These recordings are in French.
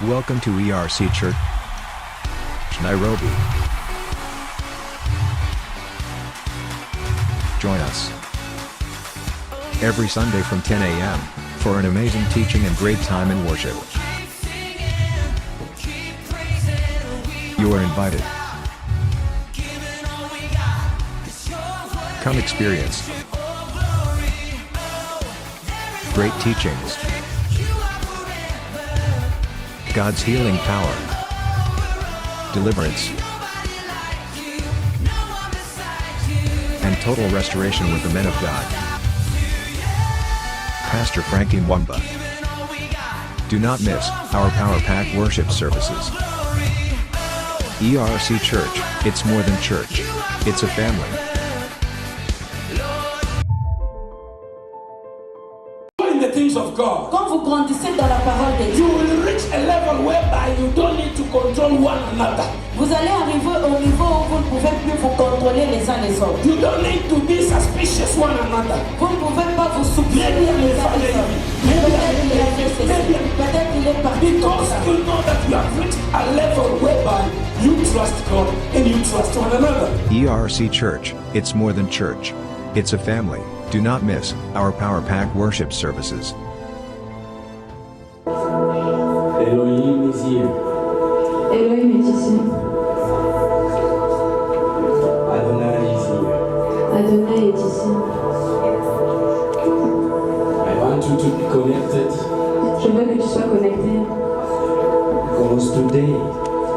Welcome to ERC Church, Nairobi. Join us every Sunday from 10 a.m. for an amazing teaching and great time in worship. You are invited. Come experience great teachings, God's healing power, deliverance, and total restoration with the men of God. Pastor Frankie Mwamba. Do not miss our Power Pack worship services. ERC Church, it's more than church, it's a family. In the things of God, Quand vous grandissez dans la parole de Dieu, you will reach a level whereby you don't need to control one another. vous allez arriver au niveau où vous ne pouvez plus vous contrôler les uns les autres. You don't need to be suspicious one another. Vous ne pouvez pas vous soupçonner les uns les autres. Peut-être il a fait ceci, peut-être il est parti comme Because ça. you know that you have reached a level whereby you trust God and you trust one another. ERC Church, it's more than church, it's a family. Do not miss our Power Pack worship services. Elohim is here. Elohim est ici. Adonai is here. Adonai est ici. I want you to be connected Je veux que tu sois connecté because today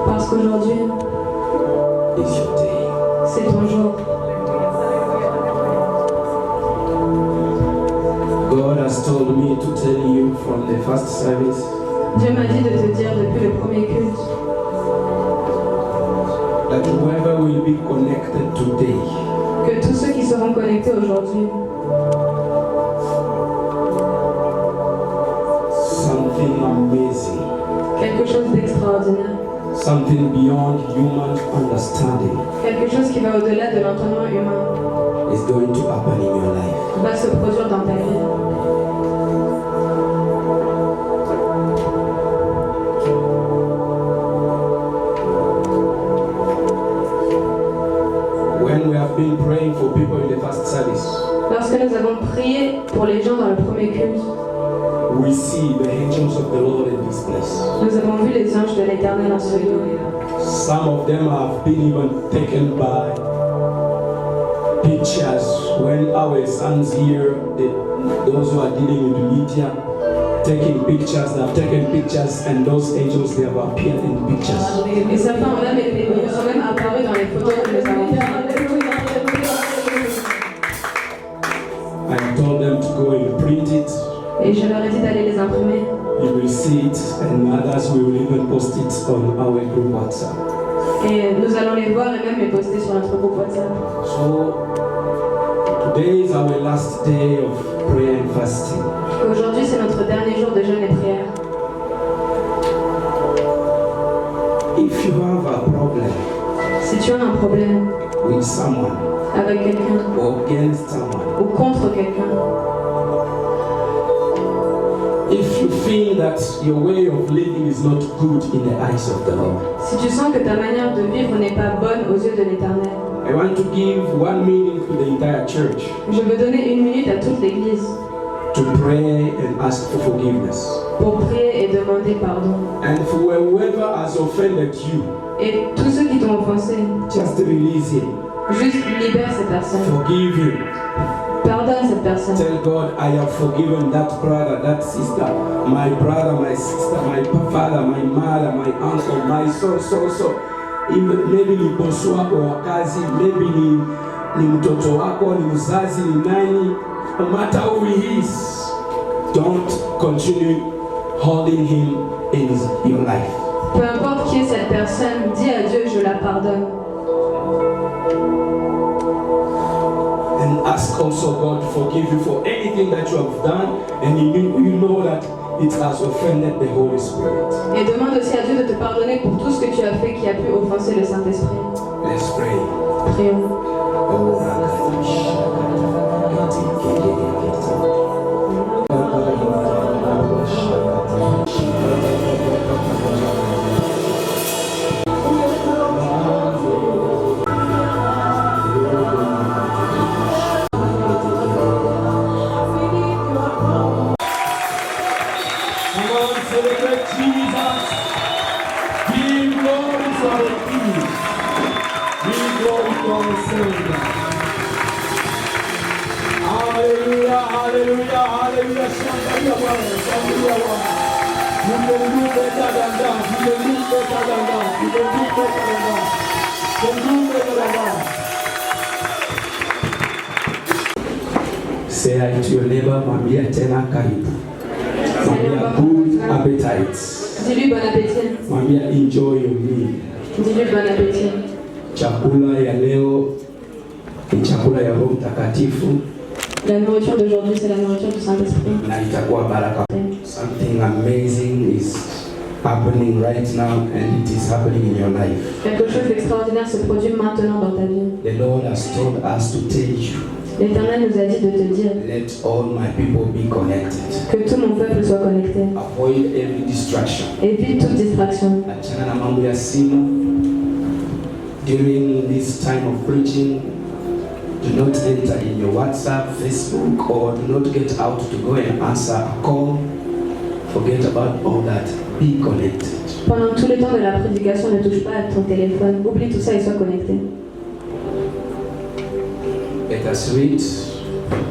parce qu'aujourd'hui, is your day. c'est ton jour. God has told me to tell you from the first service Dieu m'a dit de te dire depuis le premier culte that whoever will be connected today que tous ceux qui seront connectés aujourd'hui, something amazing, quelque chose d'extraordinaire, something beyond human understanding quelque chose qui va au-delà de l'entendement humain, is going to happen in your life. va se produire dans ta vie. When we have been praying for people in the first service, Lorsque nous avons prié pour les gens dans le premier culte, we see the angels of the Lord in this place. nous avons vu les anges de l'Éternel en ce lieu. Some of them have been even taken by pictures when our sons here, those who are dealing with media, taking pictures, they have taken pictures and those angels, they have appeared in pictures. Et certains ont même été, sont même apparus dans les photos que nous avons prises. I told them to go and print it. Et je leur ai dit d'aller les imprimer. You will see it and others will even post it on our group WhatsApp. Et nous allons les voir et même les poster sur notre groupe WhatsApp. So today is our last day of prayer and fasting. Aujourd'hui, c'est notre dernier jour de jeûne et prière. If you have a problem Si tu as un problème with someone avec quelqu'un or against someone, ou contre quelqu'un, if you feel that your way of living is not good in the eyes of the Lord, si tu sens que ta manière de vivre n'est pas bonne aux yeux de l'Éternel, I want to give 1 minute to the entire church je veux donner 1 minute à toute l'Église to pray and ask for forgiveness. pour prier et demander pardon. And for whoever has offended you, Et tous ceux qui t'ont offensé, just release him. juste libère cette personne. Forgive him. Pardonne cette personne. Tell God, I have forgiven that brother, that sister, my brother, my sister, my father, my mother, my uncle, my so. Even maybe ni bosi wako wa kazi, maybe ni mtoto wako, ni mzazi, ni nani. No matter who he is, don't continue holding him in your life. Peu importe qui est cette personne, dis à Dieu, je la pardonne. And ask also God to forgive you for anything that you have done, and you know that it has offended the Holy Spirit. Et demande aussi à Dieu de te pardonner pour tout ce que tu as fait qui a pu offenser le Saint-Esprit. Let's pray. Prions. Oh, glory to our Savior. Hallelujah, hallelujah, hallelujah. Shangilia Bwana, shangilia Bwana. You can do better than that. You can do better than that. You can do better than that. You can do better than that. Say hi to your neighbor, mwambie tena karibu. Mwambie good appetite. Dis-lui bon appétit. Mwambie enjoy your meal. Dis-lui bon appétit. Chakula ya leo ni chakula ya Roho Mtakatifu. La nourriture d'aujourd'hui, c'est la nourriture du Saint-Esprit. Na itakuwa baraka. Something amazing is happening right now and it is happening in your life. Quelque chose d'extraordinaire se produit maintenant dans ta vie. The Lord has told us to tell you, L'Éternel nous a dit de te dire let all my people be connected. que tout mon peuple soit connecté. Avoid every distraction. Évite toute distraction. Achana na mambo ya simu. During this time of preaching, do not enter in your WhatsApp, Facebook, or do not get out to go and answer a call. Forget about all that. Be connected. Pendant tout le temps de la prédication, ne touche pas à ton téléphone. Oublie tout ça et sois connecté. Let us read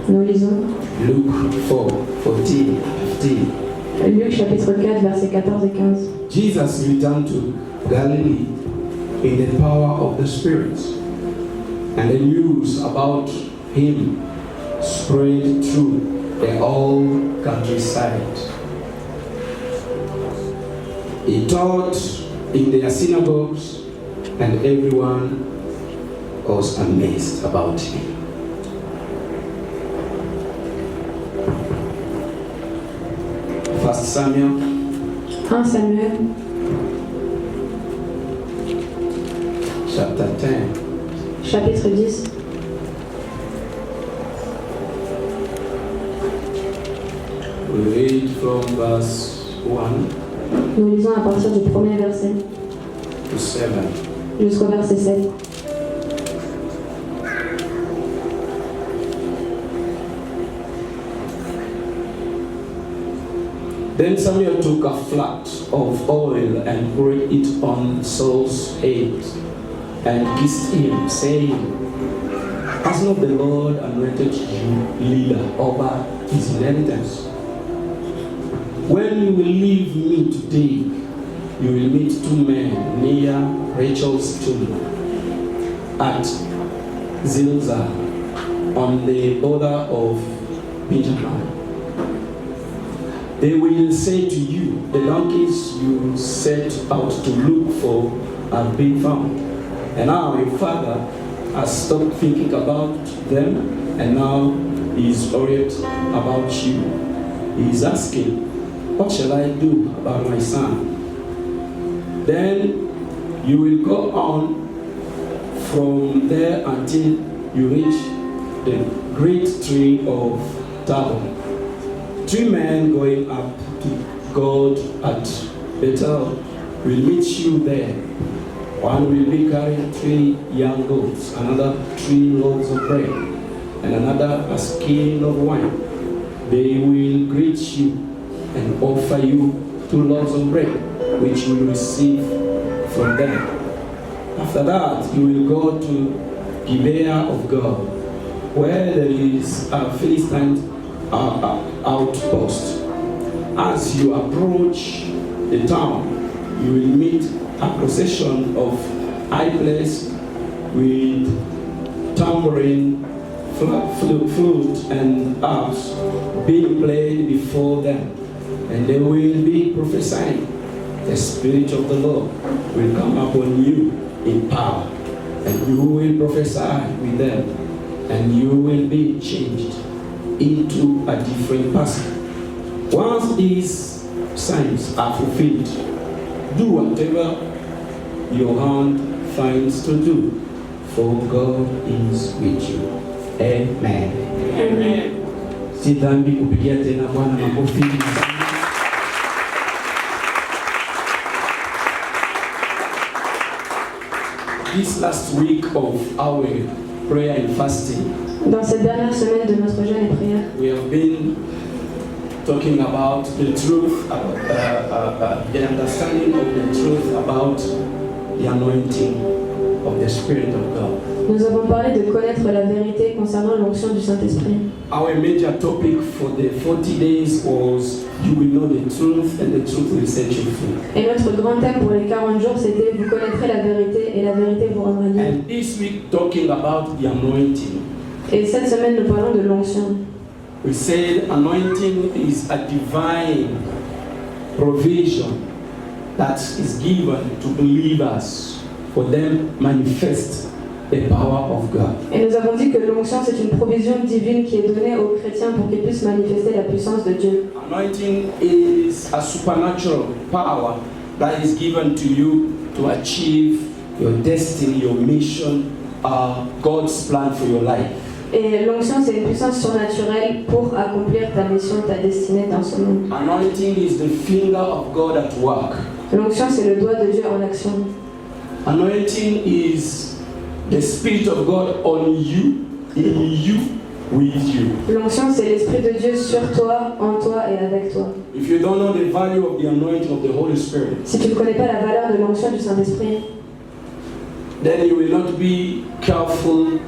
Nous lisons Luke 4, 14, 15. Luc chapitre 4, versets 14 et 15. Jesus returned to Galilee in the power of the Spirit, and the news about him spread through the whole countryside. He taught in their synagogues, and everyone was amazed about him. First Samuel 1 Samuel chapter 10. chapitre 10. We read from verse 1 Nous lisons à partir du premier verset to 7. jusqu'au verset 7. Then Samuel took a flask of oil and poured it on Saul's head and kissed him, saying, has not the Lord anointed you leader over his inheritance? When you will leave me today, you will meet two men near Rachel's tomb at Zilzah on the border of Benjamin. They will say to you, the donkeys you set out to look for have been found. And now your father has stopped thinking about them, and now he is worried about you. He is asking, what shall I do about my son? Then you will go on from there until you reach the great tree of Tabor. 3 men going up to God at Bethel will meet you there. One will be carrying 3 young goats, another 3 loaves of bread, and another a skin of wine. They will greet you and offer you 2 loaves of bread, which you will receive from them. After that, you will go to Gibeah of God, where there is a Philistine outpost. As you approach the town, you will meet a procession of high places with tambourine, flute, and harps being played before them, and they will be prophesying. The Spirit of the Lord will come upon you in power, and you will prophesy with them, and you will be changed into a different person. Once these signs are fulfilled, do whatever your hand finds to do, for God is with you. Amen. Amen. Si dhambi kupigia tena Bwana makofi. This last week of our prayer and fasting, Dans cette dernière semaine de notre jeûne et prière, we have been talking about the truth, the understanding of the truth about the anointing of the Spirit of God. Nous avons parlé de connaître la vérité concernant l'onction du Saint-Esprit. Our major topic for the 40 days was you will know the truth and the truth will set you free. Et notre grand thème pour les 40 jours, c'était vous connaîtrez la vérité et la vérité vous rendra libre. And this week talking about the anointing. Et cette semaine, nous parlons de l'onction. We said anointing is a divine provision that is given to believers for them manifest the power of God. Et nous avons dit que l'onction, c'est une provision divine qui est donnée aux chrétiens pour qu'ils puissent manifester la puissance de Dieu. Anointing is a supernatural power that is given to you to achieve your destiny, your mission, God's plan for your life. Et l'onction, c'est une puissance surnaturelle pour accomplir ta mission, ta destinée dans ce monde. Anointing is the finger of God at work. L'onction, c'est le doigt de Dieu en action. Anointing is the Spirit of God on you, in you, with you. L'onction, c'est l'Esprit de Dieu sur toi, en toi et avec toi. If you don't know the value of the anointing of the Holy Spirit, Si tu ne connais pas la valeur de l'onction du Saint-Esprit, then you will not be careful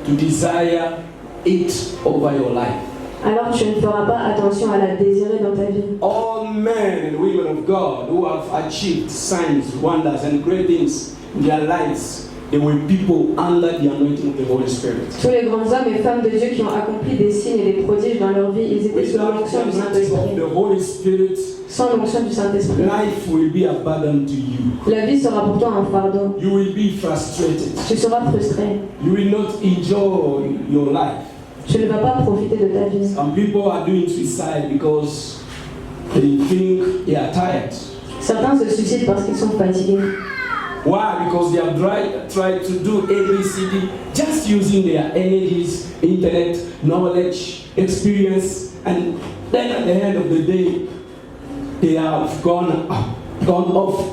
to desire it over your life. alors tu ne feras pas attention à la désirer dans ta vie. All men and women of God who have achieved signs, wonders, and great things in their lives, they were people under the anointing of the Holy Spirit. Tous les grands hommes et femmes de Dieu qui ont accompli des signes et des prodiges dans leur vie, ils étaient sous Without the l'onction du anointing of Saint-Esprit. the Holy Spirit, Sans l'onction du Saint-Esprit, life will be a burden to you. la vie sera pour toi un fardeau. You will be frustrated. Tu seras frustré. You will not enjoy your life. Tu ne vas pas profiter de ta vie. Some people are doing suicide because they think they are tired. Certains se suicident parce qu'ils sont fatigués. Why? Because they have tried to do ABCD just using their energies, intellect, knowledge, experience, and then at the end of the day, they have gone off.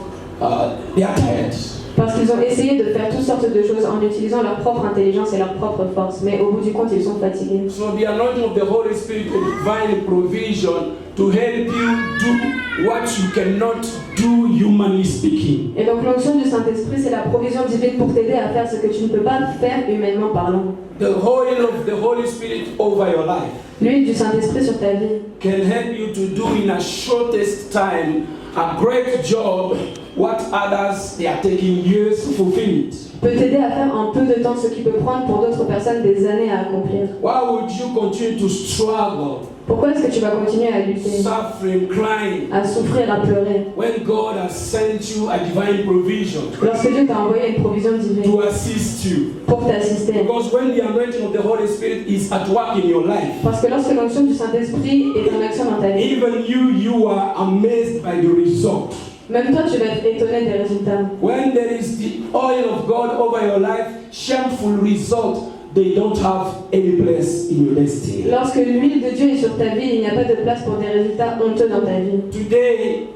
They are tired. Parce qu'ils ont essayé de faire toutes sortes de choses en utilisant leur propre intelligence et leur propre force. Mais au bout du compte, ils sont fatigués. So the anointing of the Holy Spirit, the divine provision to help you do what you cannot do humanly speaking. Et donc l'onction du Saint-Esprit, c'est la provision divine pour t'aider à faire ce que tu ne peux pas faire humainement parlant. The oil of the Holy Spirit over your life L'huile du Saint-Esprit sur ta vie can help you to do in a shortest time a great job what others they are taking years to fulfill it. peut t'aider à faire en peu de temps ce qui peut prendre pour d'autres personnes des années à accomplir. Why would you continue to struggle, Pourquoi est-ce que tu vas continuer à lutter, suffering, crying, à souffrir, à pleurer, when God has sent you a divine provision lorsque Dieu t'a envoyé une provision divine to assist you? pour t'assister? Because when the anointing of the Holy Spirit is at work in your life, Parce que lorsque l'onction du Saint-Esprit est en action dans ta vie, even you are amazed by the result. même toi tu vas être étonné des résultats. When there is the oil of God over your life, shameful result, they don't have any place in your destiny. Lorsque l'huile de Dieu est sur ta vie, il n'y a pas de place pour des résultats honteux dans ta vie. Today,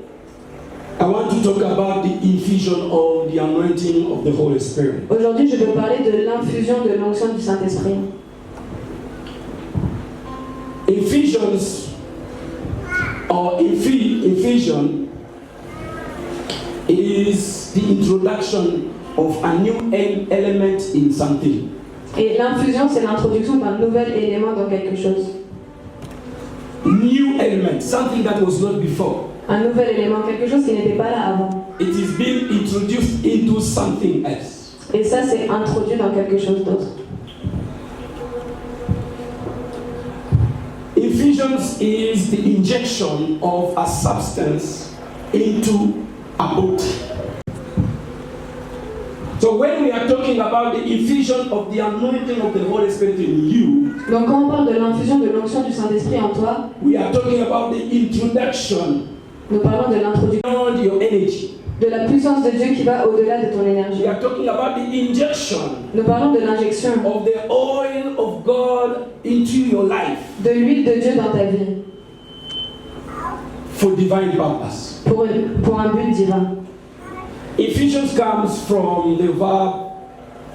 I want to talk about the infusion of the anointing of the Holy Spirit. Aujourd'hui, je veux parler de l'infusion de l'onction du Saint-Esprit. Infusions or infusion is the introduction of a new element in something. Et l'infusion, c'est l'introduction d'un nouvel élément dans quelque chose. New element, something that was not before. Un nouvel élément, quelque chose qui n'était pas là avant. It is being introduced into something else. Et ça, c'est introduit dans quelque chose d'autre. Infusions is the injection of a substance into a body. So when we are talking about the infusion of the anointing of the Holy Spirit in you, Donc quand on parle de l'infusion de l'onction du Saint-Esprit en toi, we are talking about the introduction nous parlons de l'introduction beyond your energy. de la puissance de Dieu qui va au-delà de ton énergie. We are talking about the injection Nous parlons de l'injection of the oil of God into your life de l'huile de Dieu dans ta vie for divine purpose. pour un but divin. Infusions comes from the verb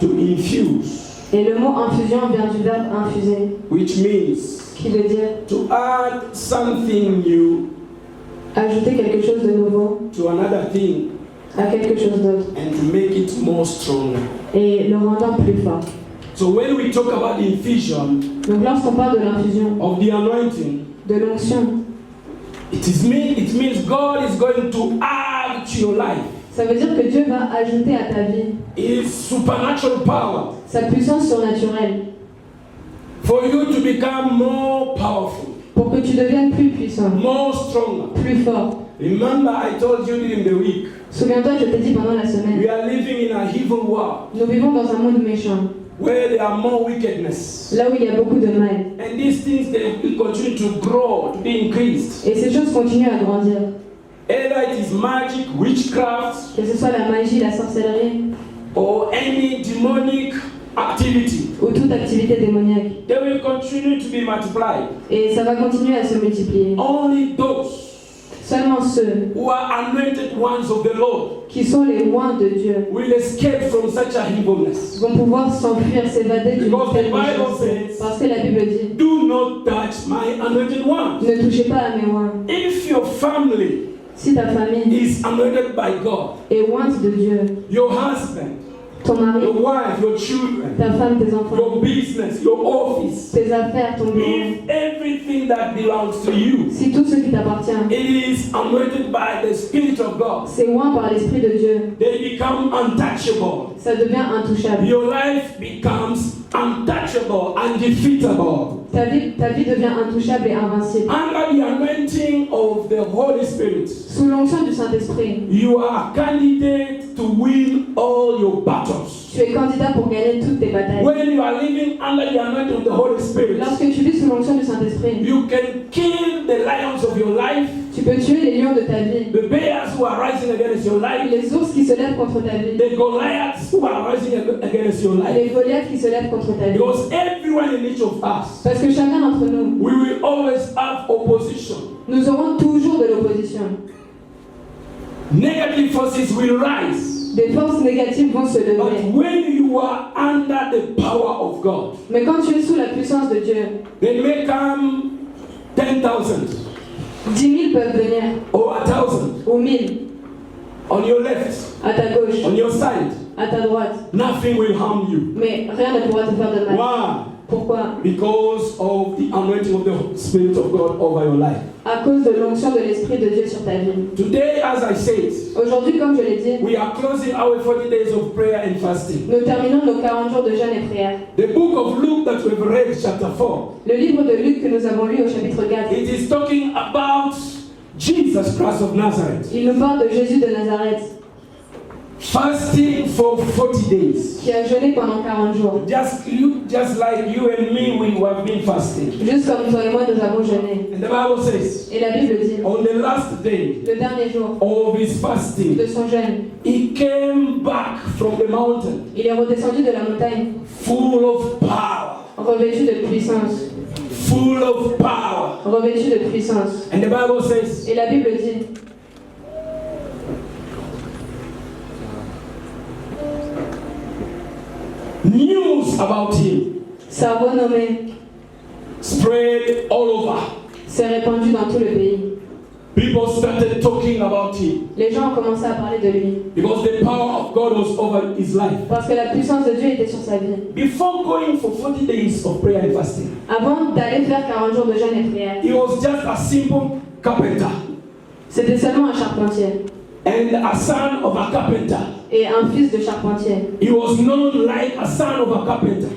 to infuse, Et le mot infusion vient du verbe infuser, which means qui veut dire to add something new ajouter quelque chose de nouveau to another thing à quelque chose d'autre and to make it more strong. et le rendant plus fort. So when we talk about the infusion Donc lorsqu'on parle de l'infusion, of the anointing, de l'onction, it means God is going to add to your life ça veut dire que Dieu va ajouter à ta vie His supernatural power sa puissance surnaturelle for you to become more powerful, pour que tu deviennes plus puissant, more stronger. plus fort. Remember, I told you during the week, Souviens-toi, je t'ai dit pendant la we semaine, are living in a evil world nous vivons dans un monde méchant, where there are more wickedness. là où il y a beaucoup de mal. And these things, they will continue to grow, to be increased. Et ces choses continuent à grandir. Either it is magic, witchcraft, Que ce soit la magie, la sorcellerie or any demonic activity. ou toute activité démoniaque. They will continue to be multiplied. Et ça va continuer à se multiplier. Only those Seulement ceux who are anointed ones of the Lord qui sont les rois de Dieu will escape from such a evilness. vont pouvoir s'enfuir, s'évader d'une Because telle the Bible méchanceté. says, Parce que la Bible dit, do not touch my anointed ones. ne touchez pas à mes rois. If your family Si ta famille is anointed by God, est ointe de Dieu, your husband, ton mari, your wife, your children, ta femme, tes enfants, your business, your office, tes affaires, ton bureau, if everything that belongs to you, si tout ce qui t'appartient, it is anointed by the Spirit of God, c'est oint par l'Esprit de Dieu, they become untouchable. ça devient intouchable. Your life becomes untouchable, undefeatable. Ta vie devient intouchable et invincible. Under the anointing of the Holy Spirit, Sous l'onction du Saint-Esprit, you are a candidate to win all your battles. tu es candidat pour gagner toutes tes batailles. When you are living under the anointing of the Holy Spirit, Lorsque tu vis sous l'onction du Saint-Esprit, you can kill the lions of your life, tu peux tuer les lions de ta vie, the bears who are rising against your life, les ours qui se lèvent contre ta vie, the Goliaths who are rising against your life. les Goliaths qui se lèvent contre ta vie. Because everyone in each of us, Parce que chacun d'entre nous, we will always have opposition. nous aurons toujours de l'opposition. Negative forces will rise. Des forces négatives vont se But lever. when you are under the power of God, Mais quand tu es sous la puissance de Dieu, they may come 10,000 10 000 peuvent venir, or 1,000 ou 1000, on your left, à ta gauche, on your side. à ta droite. Nothing will harm you. Mais rien ne pourra te faire de mal. Why? Pourquoi? Because of the anointing of the Spirit of God over your life. À cause de l'onction de l'Esprit de Dieu sur ta vie. Today, as I said, Aujourd'hui, comme je l'ai dit, we are closing our 40 days of prayer and fasting. nous terminons nos 40 jours de jeûne et prière. The book of Luke that we've read, chapter 4, Le livre de Luc que nous avons lu au chapitre 4, it is talking about Jesus Christ of Nazareth il nous parle de Jésus de Nazareth fasting for 40 days. qui a jeûné pendant 40 jours. Just like you and me, we have been fasting. Juste comme toi et moi, nous avons jeûné. And the Bible says, Et la Bible dit, on the last day le dernier jour of his fasting, de son jeûne, he came back from the mountain il est redescendu de la montagne, full of power. revêtu de puissance. Full of power. Revêtu de puissance. And the Bible says, Et la Bible dit, news about him sa renommée spread all over. s'est répandue dans tout le pays. People started talking about him Les gens ont commencé à parler de lui. because the power of God was over his life. Parce que la puissance de Dieu était sur sa vie. Before going for 40 days of prayer and fasting, Avant d'aller faire 40 jours de jeûne et prière, he was just a simple carpenter c'était seulement un charpentier and a son of a carpenter. et un fils de charpentier. He was known like a son of a carpenter.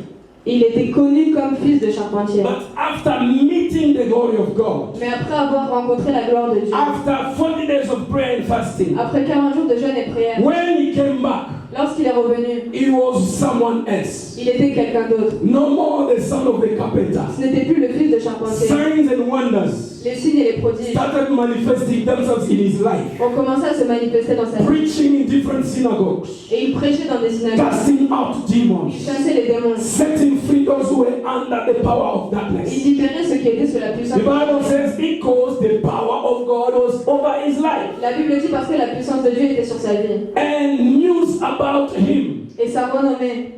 Il était connu comme fils de charpentier. But after meeting the glory of God, Mais après avoir rencontré la gloire de Dieu, after 40 days of prayer and fasting, après 40 jours de jeûne et prière, when he came back, lorsqu'il est revenu, he was someone else. il était quelqu'un d'autre. No more the son of the carpenter. Ce n'était plus le fils de charpentier. Signs and wonders Les signes et les prodiges started manifesting themselves in his life. ont commencé à se manifester dans sa vie. Preaching in different synagogues, Et il prêchait dans des synagogues. casting out Il demons, chassait les démons. setting free those who were under the power of Il darkness. libérait ceux qui étaient sous la puissance The de Bible Dieu. says because the power of God was over his life. La Bible dit parce que la puissance de Dieu était sur sa vie. And news about him Et sa renommée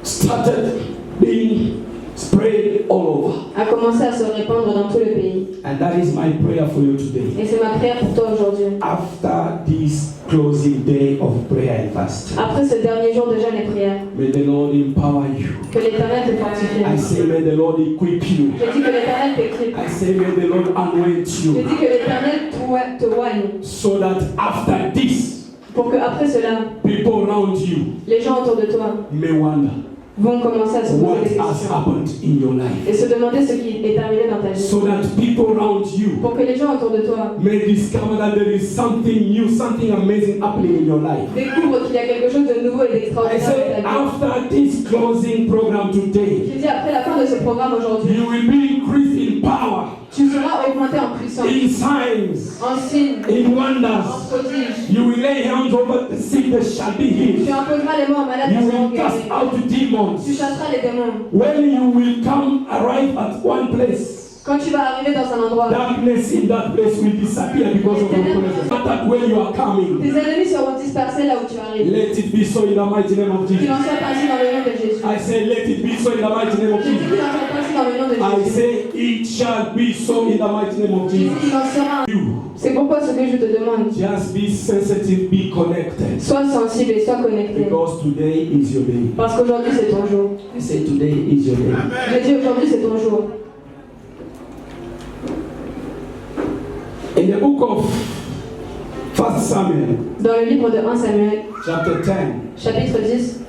started being spread all over. a commencé à se répandre dans tout le pays. And that is my prayer for you today. Et c'est ma prière pour toi aujourd'hui. After this closing day of prayer and fasting, Après ce dernier jour de jeûne et prière, may the Lord empower you. que l'Éternel te fortifie. I say, may the Lord equip you. Je dis que l'Éternel t'équipe. I say, may the Lord anoint Je you. dis que l'Éternel te oigne. So that after this, Pour que après cela, people around you les gens autour de toi may wonder vont commencer à se what poser des has questions happened in your life. et se demander ce qui est arrivé dans ta vie. So that people around you Pour que les gens autour de toi may discover that there is something new, something amazing happening in your life. découvrent qu'il y a quelque chose de nouveau et I d'extraordinaire say, dans ta vie. after this closing program today, Je dis après la fin de ce programme aujourd'hui, you will be increased in power, tu seras augmenté en puissance, in signs, en signes, in en wonders. prodiges. You will lay hands over the sick, they shall be Tu healed. imposeras les mains aux malades You qui seront will cast guéris. out Tu demons. chasseras les démons. When you will arrive at one place, Quand tu vas arriver dans un endroit, darkness in that place will disappear because of your presence. Not that when you are coming, tes ennemis seront dispersés là où tu arrives. let it be so in the mighty name of Qu'il Jesus. en soit ainsi dans le nom de Jésus. I say, let it be so in the mighty name of Je dis Jesus. qu'il en soit ainsi dans le nom de I Jésus. say, it shall be so in the mighty name of Je dis Jesus. qu'il en sera. You C'est pourquoi ce que je te demande, just be sensitive, be connected, sois sensible et sois connecté. because today is your day. Parce qu'aujourd'hui c'est ton jour. I say, today is your day. Je dis aujourd'hui c'est ton jour. In the book of 1 Samuel, Dans le livre de 1 Samuel, chapter 10, chapitre 10,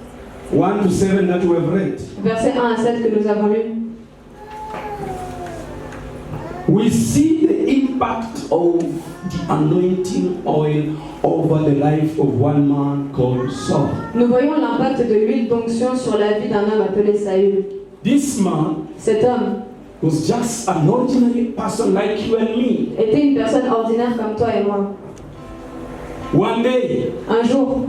1 to 7 that we have read, versets 1 à 7 que nous avons lus, we see the impact of the anointing oil over the life of one man called Saul. nous voyons l'impact de l'huile d'onction sur la vie d'un homme appelé Saül. This man Cet homme was just an ordinary person like you and me. était une personne ordinaire comme toi et moi. One day, Un jour,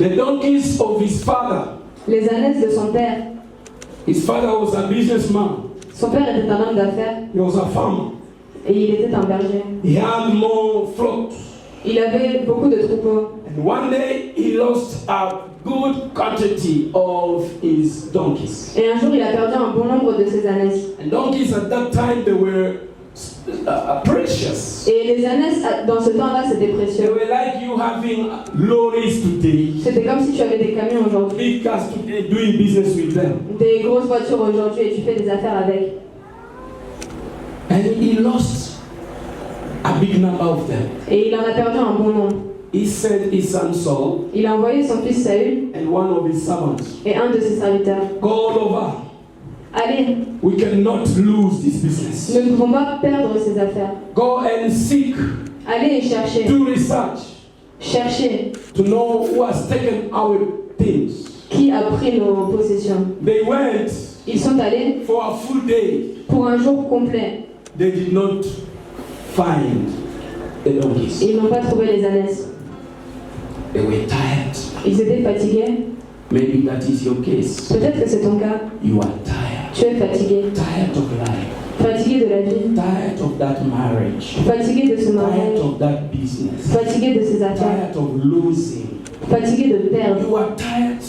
the donkeys of his father, les ânesses de son père, his father was a businessman, son père était un homme d'affaires he was a farmer. et il était un berger. He had more flocks. Il avait beaucoup de troupeaux. And one day he lost a good quantity of his donkeys. Et un jour, il a perdu un bon nombre de ses ânesses. And donkeys at that time, they were precious. Et les ânesses, dans ce temps-là, c'était They précieux. were like you having lorries today, C'était comme si tu avais des camions aujourd'hui, big cars today, doing business with them. des grosses voitures aujourd'hui et tu fais des affaires avec. And he lost a big number of them. Et il en a perdu un bon nombre. He sent his son Saul Il a envoyé son fils Saül and one of his servants, et un de ses serviteurs. go all over. Allez, We cannot lose this business. nous ne pouvons pas perdre ces affaires. Go and seek, Allez et cherchez. do research Cherchez to know who has taken our things. qui a pris nos possessions. They went Ils sont allés for a full day. pour un jour complet. They did not find the donkeys. Ils n'ont pas trouvé les ânesses. They were tired. Ils étaient fatigués. Maybe that is your case. Peut-être que c'est ton cas. You are tired. Tu es fatigué. Tired of life. Fatigué de la vie. Tired of that marriage. Fatigué de ce Tired mariage. of that business. Fatigué de ses affaires. Tired of losing. Fatigué de perdre. You are tired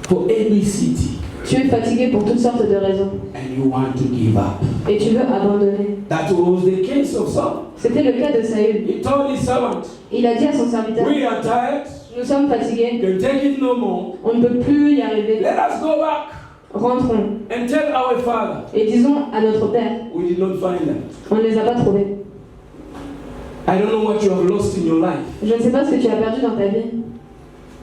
for ABCD Tu es fatigué pour toutes sortes de raisons. and you want to give up. Et tu veux abandonner. That was the case of Saul. C'était le cas de Saül. He told his servant, Il a dit à son serviteur, we are tired, nous sommes fatigués. can take it no more. On ne peut plus y arriver. Let us go back Rentrons. and tell our father. Et disons à notre père, We did not find them. on ne les a pas trouvés. I don't know what you have lost in your life. Je ne sais pas ce que tu as perdu dans ta vie.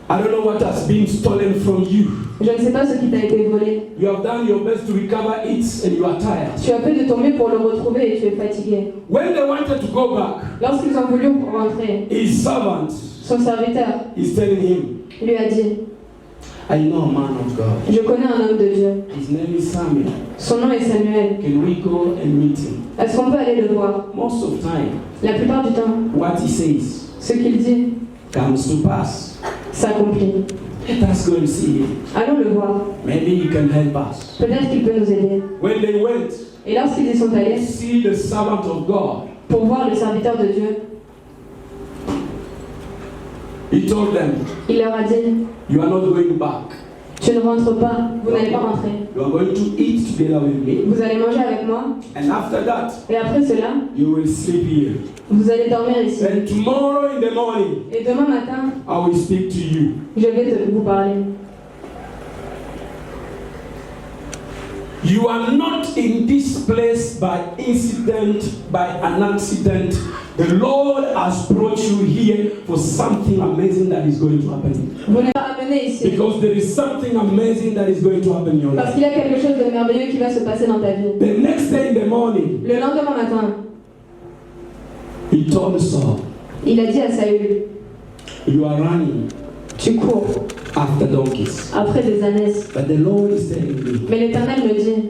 I don't know what has been stolen from you. Je ne sais pas ce qui t'a été volé. You have done your best to recover it and you are tired. Tu as fait de ton mieux pour le retrouver et tu es fatigué. When they wanted to go back, Lorsqu'ils ont voulu rentrer, his servant son serviteur is telling him, lui a dit, I know a man of God. je connais un homme de Dieu. His name is Samuel. Son nom est Samuel. Can we go and meet him? Est-ce qu'on peut aller le voir? Most of time, La plupart du temps, what he says ce qu'il dit comes to pass. s'accomplit. Let us go and see him. Allons le voir. Maybe he can help us. Peut-être qu'il peut nous aider. When they went Et lorsqu'ils y sont to allés see the servant of God, pour voir le serviteur de Dieu, he told them, il leur a dit, you are not going back. Tu ne rentres pas, vous n'allez pas rentrer. You are going to eat together with me. Vous allez manger avec moi, And after that, et après cela, you will sleep here. vous allez dormir ici. And tomorrow in the morning, Et demain matin, I will speak to you. je vais vous parler. You are not in this place by incident, by an accident. The Lord has brought you here for something amazing that is going to happen. Vous n'êtes pas amené ici. Because there is something amazing that is going to happen in your Parce life. qu'il y a quelque chose de merveilleux qui va se passer dans ta vie. The next day in the morning, Le lendemain matin, he told Saul, il a dit à Saül, you are running tu cours after donkeys. après des ânesses. But the Lord is telling me, Mais l'Éternel me dit,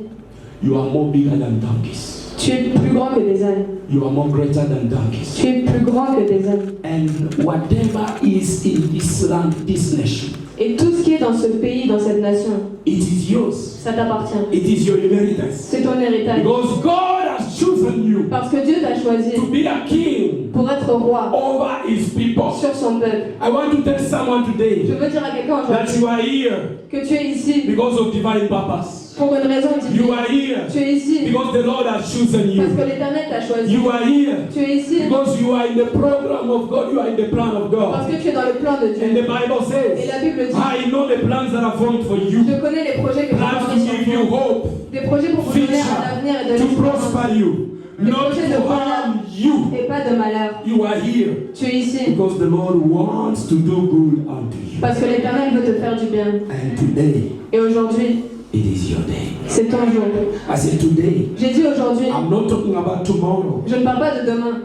you are more bigger than donkeys. tu es plus grand que des ânes. You are more greater than donkeys. Tu es plus grand que des ânes. And whatever is in this land, this nation, Et tout ce qui est dans ce pays, dans cette nation, it is yours. ça t'appartient. It is your inheritance. C'est ton héritage. Because God has chosen you Parce que Dieu t'a choisi to be a king pour être roi over his people. sur son peuple. I want to tell someone Je today veux dire à quelqu'un that aujourd'hui you are here que tu es ici because of divine purpose. pour une raison You divine. are here Tu es ici because the Lord has chosen parce you. que l'Éternel t'a choisi. You are here Tu es ici because you are in the program of God. You are in the plan of parce God. que tu es dans le plan de And the Dieu. Bible Et says, la Bible dit, I know the plans that are formed for you. je connais les projets que Plans to tu give you as hope, des projets pour vous donner un avenir et de to l'espérance prosper you, not to harm you. et pas de malheur. You are here Tu es ici because the Lord wants to do good unto you. parce que l'Éternel veut te faire du bien. And today, Et aujourd'hui, it is your day. c'est ton jour. I said today. J'ai dit aujourd'hui, I'm not talking about tomorrow. je ne parle pas de demain.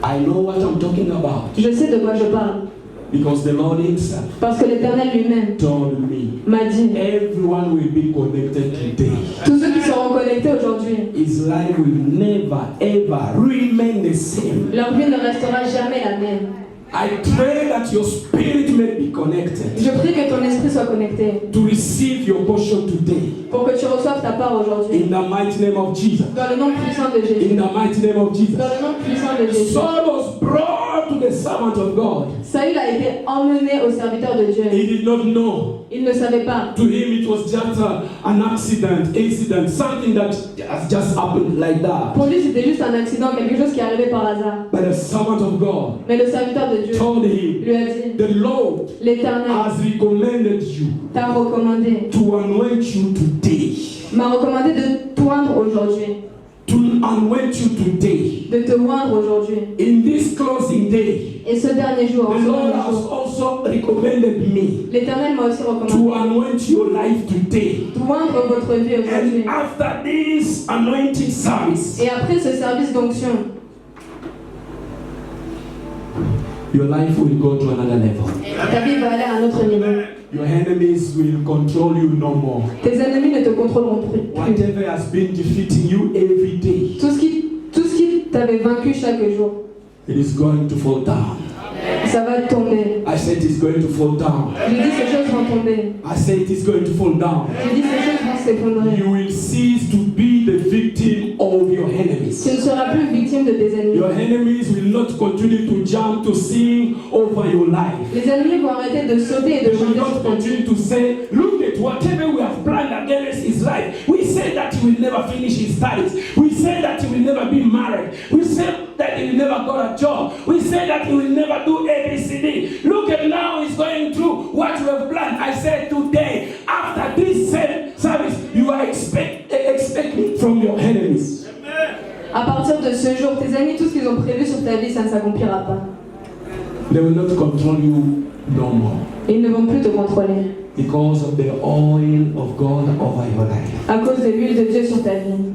I know what I'm talking about Je sais de quoi je parle. because the Lord Himself Parce que l'Éternel lui-même told me m'a dit, everyone will be connected today. tous ceux qui seront connectés aujourd'hui, His life will never ever remain the same. leur vie ne restera jamais la même. I pray that your spirit may be connected Je prie que ton esprit soit connecté to receive your portion today pour que tu reçoives ta part aujourd'hui. in the mighty name of Jesus. Dans le nom puissant de Jésus. In the mighty name of Jesus. Dans le nom puissant de Jésus. Saul was brought to the servant of God. Saül a été emmené au serviteur de Dieu. He did not know. Il ne savait pas. To him, it was just an incident, something that has just happened like that. Pour lui, c'était juste un accident, quelque chose qui est arrivé par hasard. But the servant of God Mais le serviteur de Dieu told him, lui a dit, the Lord l'Éternel has recommended you t'a recommandé, to anoint you today. m'a recommandé de t'oindre aujourd'hui. To anoint you today. De te oindre aujourd'hui. In this closing day, Et ce dernier jour, en the ce Lord dernier has jour, also recommended me l'Éternel m'a aussi recommandé to anoint your life today. d'oindre votre vie aujourd'hui. And after this anointing service, Et après ce service d'onction, your life will go to another level. ta vie va aller à un autre niveau. Your enemies will control you no more. Tes ennemis ne te contrôleront plus. Whatever has been defeating you every day, Tout ce qui t'avait vaincu chaque jour, it is going to fall down. ça va tomber. I said it's going to fall down. J'ai dit ces choses vont tomber. I said it is going to fall down. J'ai dit ces choses vont s'effondrer. You will cease to be the victim of your enemies. Tu ne seras plus victime de tes ennemis. Your enemies will not continue to jump to sing over your life. Les ennemis vont arrêter de sauter et de They will chanter not sur ta vie. continue to say, look at whatever we have planned against his life. We said that he will never finish his studies. We said that he will never be married. We said that he will never get a job. We said that he will never do ABCD. Look at now he's going through what we have planned. I said today, after this service, you are expecting from your enemies. À partir de ce jour, tes amis, tout ce qu'ils ont prévu sur ta vie, ça ne s'accomplira pas. They will not control you no more. Ils ne vont plus te contrôler. Because of the oil of God over your life. À cause de l'huile de Dieu sur ta vie.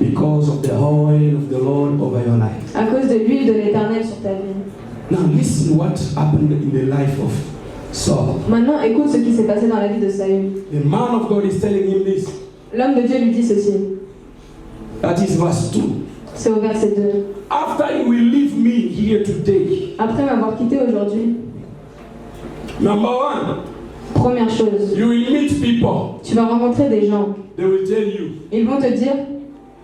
Because of the oil of the Lord over your life. À cause de l'huile de l'Éternel sur ta vie. Now listen what happened in the life of Saul. Maintenant, écoute ce qui s'est passé dans la vie de Saül. The man of God is telling him this. L'homme de Dieu lui dit ceci. That is verse 2. C'est au verset 2. After you will leave me here today. Après m'avoir quitté aujourd'hui, Number one, première chose, you will meet people. tu vas rencontrer des gens. They will tell you, Ils vont te dire,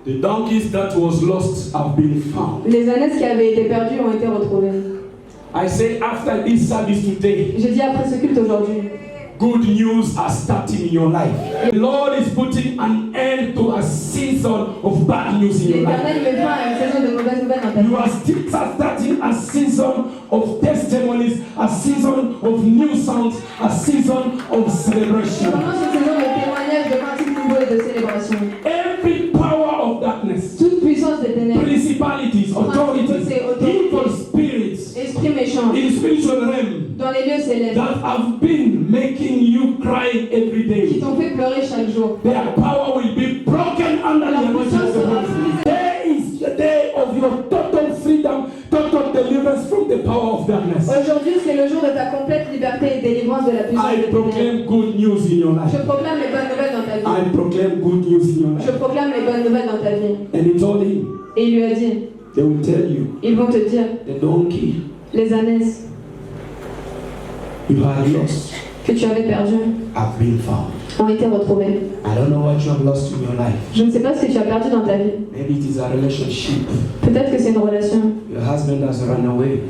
the donkeys that was lost have been found. les ânesses qui avaient été perdues ont été retrouvées. I say after this service today, J'ai dit après ce culte aujourd'hui, good news are starting in your life. The Lord is putting an end to a season of bad news in your life. L'Éternel met fin à une saison de mauvaises nouvelles dans ta vie. You are still starting a season of testimonies, a season of new songs, a season of Tu celebration. commences une saison de témoignages, de cantiques nouveaux et de célébrations. Every power of darkness, Toute puissance des ténèbres, principalities, authorities, evil spirits esprit méchant, in spiritual realm dans les lieux célestes, that have been making you cry every qui day, t'ont fait pleurer chaque jour. their power will be broken under the anointing of the Holy Spirit. Today is the day of your total freedom, total deliverance from the power of darkness. Aujourd'hui, c'est le jour de ta complète liberté et délivrance de la puissance I des ténèbres. proclaim good news in your life. Je proclame les bonnes nouvelles dans ta vie. I proclaim good news in your Je life. proclame les bonnes nouvelles dans ta vie. And he told him, Et il lui a dit, they will tell you, ils vont te dire, the donkey les ânesses you had lost que tu avais perdues have been found. ont été retrouvées. I don't know what you have lost in your life. Je ne sais pas ce que tu as perdu dans ta vie. Maybe it is a relationship. Peut-être que c'est une relation. Your husband has run away,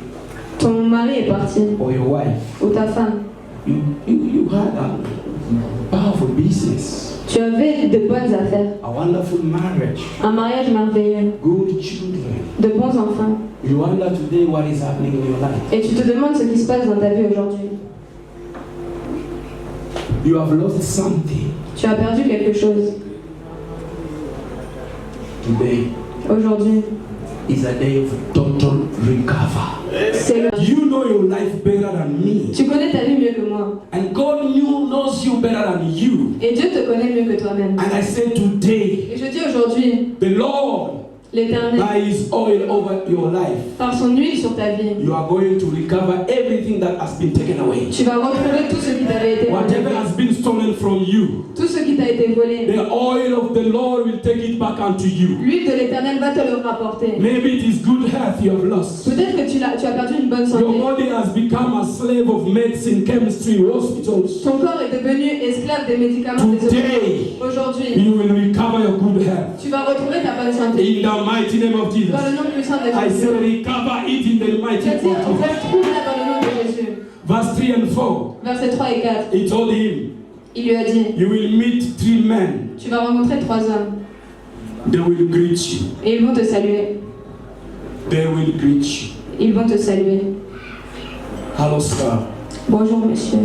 Ton mari est parti, or your wife. ou ta femme. You had a powerful business, Tu avais de bonnes affaires, a wonderful marriage, un mariage merveilleux, good children. de bons enfants. You wonder today what is happening in your life. Et tu te demandes ce qui se passe dans ta vie aujourd'hui. You have lost something Tu as perdu quelque chose. today. Aujourd'hui, Is a day of total recover. c'est le... You know your life better than me. Tu connais ta vie mieux que moi. And God knows you better than you. Et Dieu te connaît mieux que toi-même. And I say today, Et je dis aujourd'hui, the Lord, l'Éternel, by His oil over your life, par son huile sur ta vie, you are going to recover everything that has been taken away. tu vas retrouver tout ce qui t'avait été Whatever volé. has been stolen from you, Tout ce qui t'a été volé. the oil of the Lord will take it back unto you. L'huile de l'Éternel va te le rapporter. Maybe it is good health you have lost. Peut-être que tu as perdu une bonne Your santé. body has become a slave of medicine, chemistry, hospitals. Ton corps est devenu esclave des médicaments des hôpitaux. Today, Aujourd'hui, you will recover your good health. tu vas retrouver ta bonne santé. In the mighty name of Jesus. Dans le nom puissant de I Jésus. say recover it in the mighty Je name dis, of Jesus. retrouve-la dans le nom de Jésus. Verse 3 and 4. Versets 3 et 4. He told him, Il lui a dit, you will meet 3 men. tu vas rencontrer 3 hommes. They will greet you. Et ils vont te saluer. They will greet you. Ils vont te saluer. Hello, sir. Bonjour monsieur.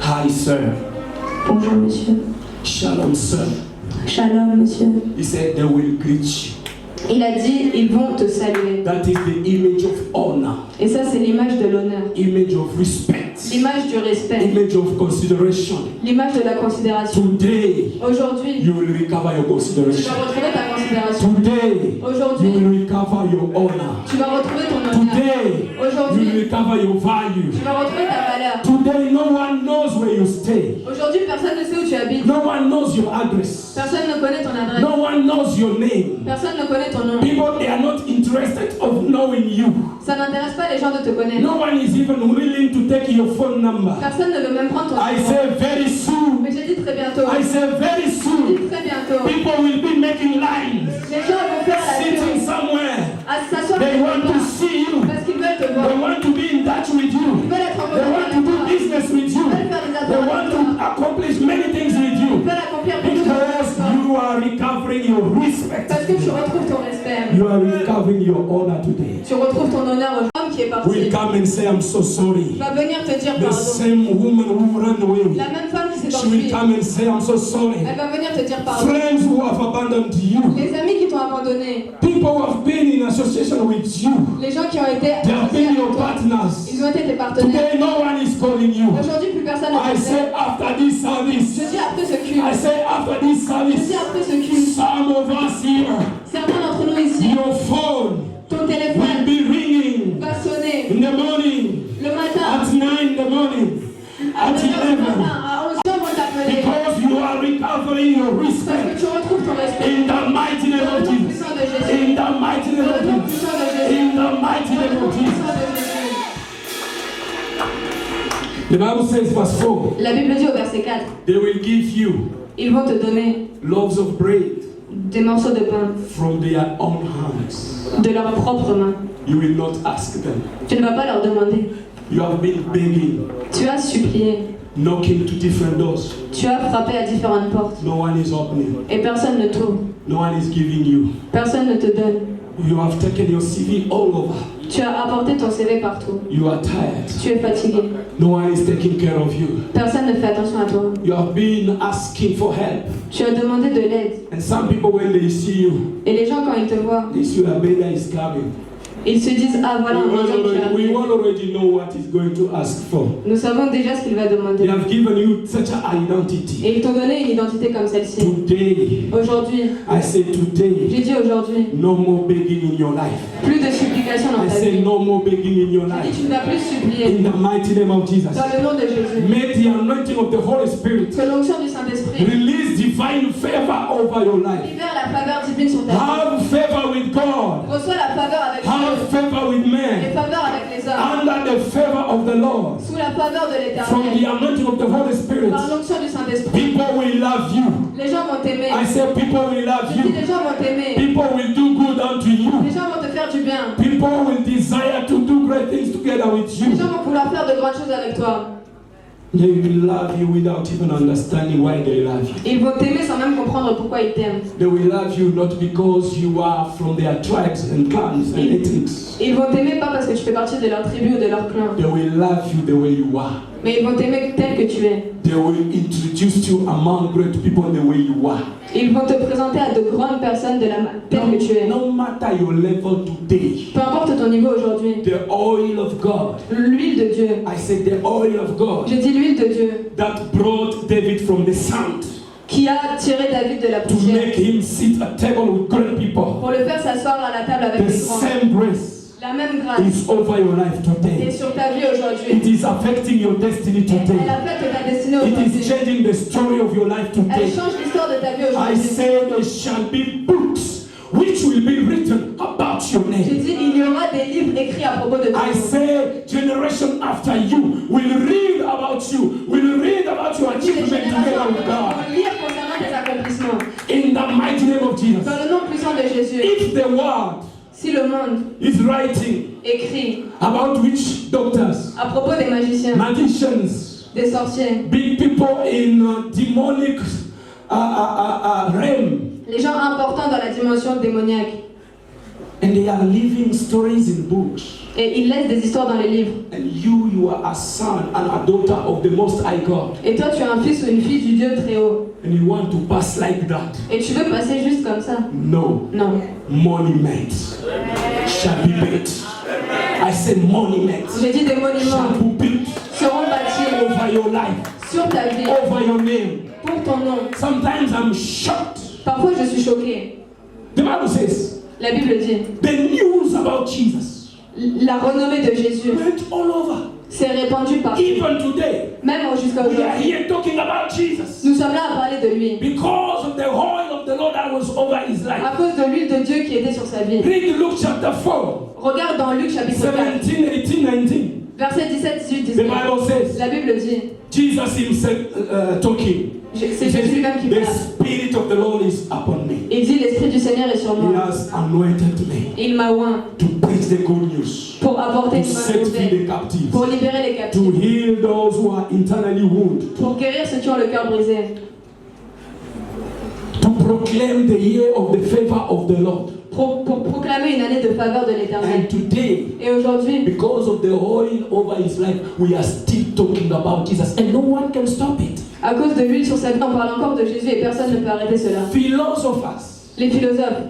Hi, sir. Bonjour monsieur. Shalom, sir. Shalom monsieur. He said they will greet you. Il a dit, ils vont te saluer. That is the image of honor, Et ça, c'est l'image de l'honneur. image of respect, L'image du respect. image of consideration. L'image de la considération. Today, Aujourd'hui, you will recover your tu consideration. vas retrouver ta considération. Today, you Aujourd'hui, will recover your honor. tu vas retrouver ton honneur. Today, you Aujourd'hui, will recover your value. tu vas retrouver ta valeur. Today, no one knows where you stay. Aujourd'hui, personne ne sait où tu habites. No one knows your address. Personne ne connaît ton adresse. No one knows your name. Personne ne connaît ton nom. People, they are not interested of knowing you. Ça n'intéresse pas les gens de te connaître. No one is even willing to take your phone number. Personne ne veut même prendre ton I numéro. say very soon. Mais j'ai dit très bientôt. I say very J'ai soon. dit très bientôt. People will be making lines, Les gens vont faire la sitting queue somewhere. à s'asseoir They quelque want to part. see you. Parce qu'ils veulent te They voir. want to be in touch with Ils you. veulent être en They want contact to avec do toi. business with you. Ils veulent faire des They affaires want avec to toi. accomplish many things with Ils you. veulent accomplir beaucoup de choses avec Because toi. you are recovering your respect. Parce que tu retrouves ton respect. You are recovering your honor today. Tu retrouves ton honneur au homme qui est parti. Will come and say, I'm so sorry. Va venir te dire The pardon. same woman who ran away, La même femme qui s'est she will enfuie. come and say, I'm so sorry. Elle va venir te dire pardon. Friends who have abandoned you, Les amis qui t'ont abandonné. people who have been in association with you, Les gens qui ont été they have associés been avec your toi. partners. Ils ont été tes partenaires. Today, no one is calling you. Aujourd'hui, plus personne ne I t'appelle. say after this Je service, dis après ce culte. I say after this Je service, dis après ce culte. some of us here, Certains d'entre nous ici, your phone ton will téléphone be ringing va sonner in the morning, le matin. at 9 in the morning, À at 9h du matin, 11, à 11h, vont t'appeler. because you are recovering your Parce respect. que tu retrouves ton respect. In the mighty name Dans of le nom Jesus. puissant de Jésus. In the mighty name Dans of le nom Jesus. puissant de Jésus. In the mighty Dans le name nom of Jesus. puissant de Jésus. The Bible says, verse 4, La Bible dit au verset 4, they will give you ils vont te donner loaves of bread des morceaux de pain from their own hands. de leurs propres mains. You will not ask them. Tu ne vas pas leur demander. You have been begging. Tu as supplié. knocking to different doors. Tu as frappé à différentes portes No one is opening. et personne ne t'ouvre. No one is giving you. Personne ne te donne. You have taken your CV all over. Tu as apporté ton CV partout. You are tired. Tu es fatigué. No one is taking care of you. Personne ne fait attention à toi. You have been asking for help. Tu as demandé de l'aide. And some people, when they see you, Et les gens, quand ils te voient, they see a beggar is coming. ils se disent, ah voilà un mendiant qui We arrive. already know what he's going to ask for. Nous savons déjà ce qu'il va They demander. have given you such an identity. Et ils t'ont donné une identité comme celle-ci. Today, Aujourd'hui, I say today, j'ai dit aujourd'hui, no more begging in your life. plus de supplication dans I ta say vie. no more begging in your J'ai life. dit, tu ne vas plus supplier. In the mighty name of Jesus. Dans le nom de Jésus. May the anointing of the Holy Spirit Que l'onction du Saint-Esprit release divine favor over your life. libère la faveur divine sur ta vie. Have favor with God. Reçois la faveur avec Have Dieu. favor with Et men. faveur avec les hommes. Under the favor of the Lord. Sous la faveur de From the l'Éternel. anointing of the Holy Spirit. Par l'onction du Saint-Esprit. People will love you. Les gens vont t'aimer. I say people will love Je dis, you. les gens vont t'aimer. People will do good unto you. Les gens vont te faire du bien. People will desire to do great things together with Les you. gens vont vouloir faire de grandes choses avec toi. They will love you without even understanding why they love you. Ils vont t'aimer sans même comprendre pourquoi ils t'aiment. They will love you not because you are from their tribes and clans and ethnics. Ils vont t'aimer pas parce que tu fais partie de leur tribu ou de leur clan. They will love you the way you are. Mais ils vont t'aimer tel que tu es. They will introduce you among great people the way you are. Ils vont te présenter à de grandes personnes de la telle que tu es. No matter your level today, Peu importe ton niveau aujourd'hui. the oil of God, L'huile de Dieu. I said the oil of God Je dis l'huile de Dieu that brought David from the sand qui a tiré David de la to poussière make him sit at table with great people. pour le faire s'asseoir à la table avec The les grands. same grace La même grâce is over your life est today. sur ta vie aujourd'hui. It is affecting your destiny Elle today. affecte ta destinée It aujourd'hui. is changing the story of your life Elle today. change l'histoire de ta vie I aujourd'hui. say there shall be books which will be written about your J'ai name. dit, il y aura des livres écrits à propos de toi. I say generation after you will read about you, will read about your Les achievement générations together with God. vont lire concernant tes accomplissements. In the mighty name of Jesus. Dans le nom puissant de Jésus, If the world si le monde is writing écrit about witch doctors, à propos des magiciens, magicians, des sorciers, big people in demonic realm, les gens importants dans la dimension démoniaque, and they are living stories in books, et ils laissent des histoires dans les livres. and you are a son and a daughter of the Most High God, Et toi, tu es un fils ou une fille du Dieu très haut. and you want to pass like that. Et tu veux passer juste comme ça. No, Non. monuments shall be built. I say monuments J'ai dit des shall monuments be built seront bâtis over your life, sur ta vie, over your name. pour ton nom. Sometimes I'm shocked. Parfois, je suis choquée. The Bible says La Bible dit, the news about Jesus la renommée de Jésus went all over. s'est répandue partout. Even today, Même jusqu'à we are aujourd'hui. here talking about Jesus Nous sommes là à parler de lui. because of the oil of the Lord that was over his life. À cause de l'huile de Dieu qui était sur sa vie. Read Luke chapter 4, Regarde dans Luc chapitre 4, 17, 18, 19. versets 17, 18, The 19. Bible says, La Bible dit, Jesus himself talking. c'est Jésus lui-même qui The parle. Spirit of the Lord is upon me. Il dit, l'Esprit du Seigneur est sur He moi. has anointed me Il m'a oint to preach the good news, pour apporter to une bonne set free nouvelle, the captives, pour libérer les to captifs, heal those who are internally wounded, pour guérir ceux qui ont le cœur brisé, to proclaim the year of the favor of the Lord. pour proclamer une année de faveur de l'Éternel. And today, Et aujourd'hui, because of the oil over his life, we are still talking about Jesus, and no one can stop it. à cause de l'huile sur sa vie, on parle encore de Jésus et personne ne peut arrêter cela. Philosophers, Les philosophes,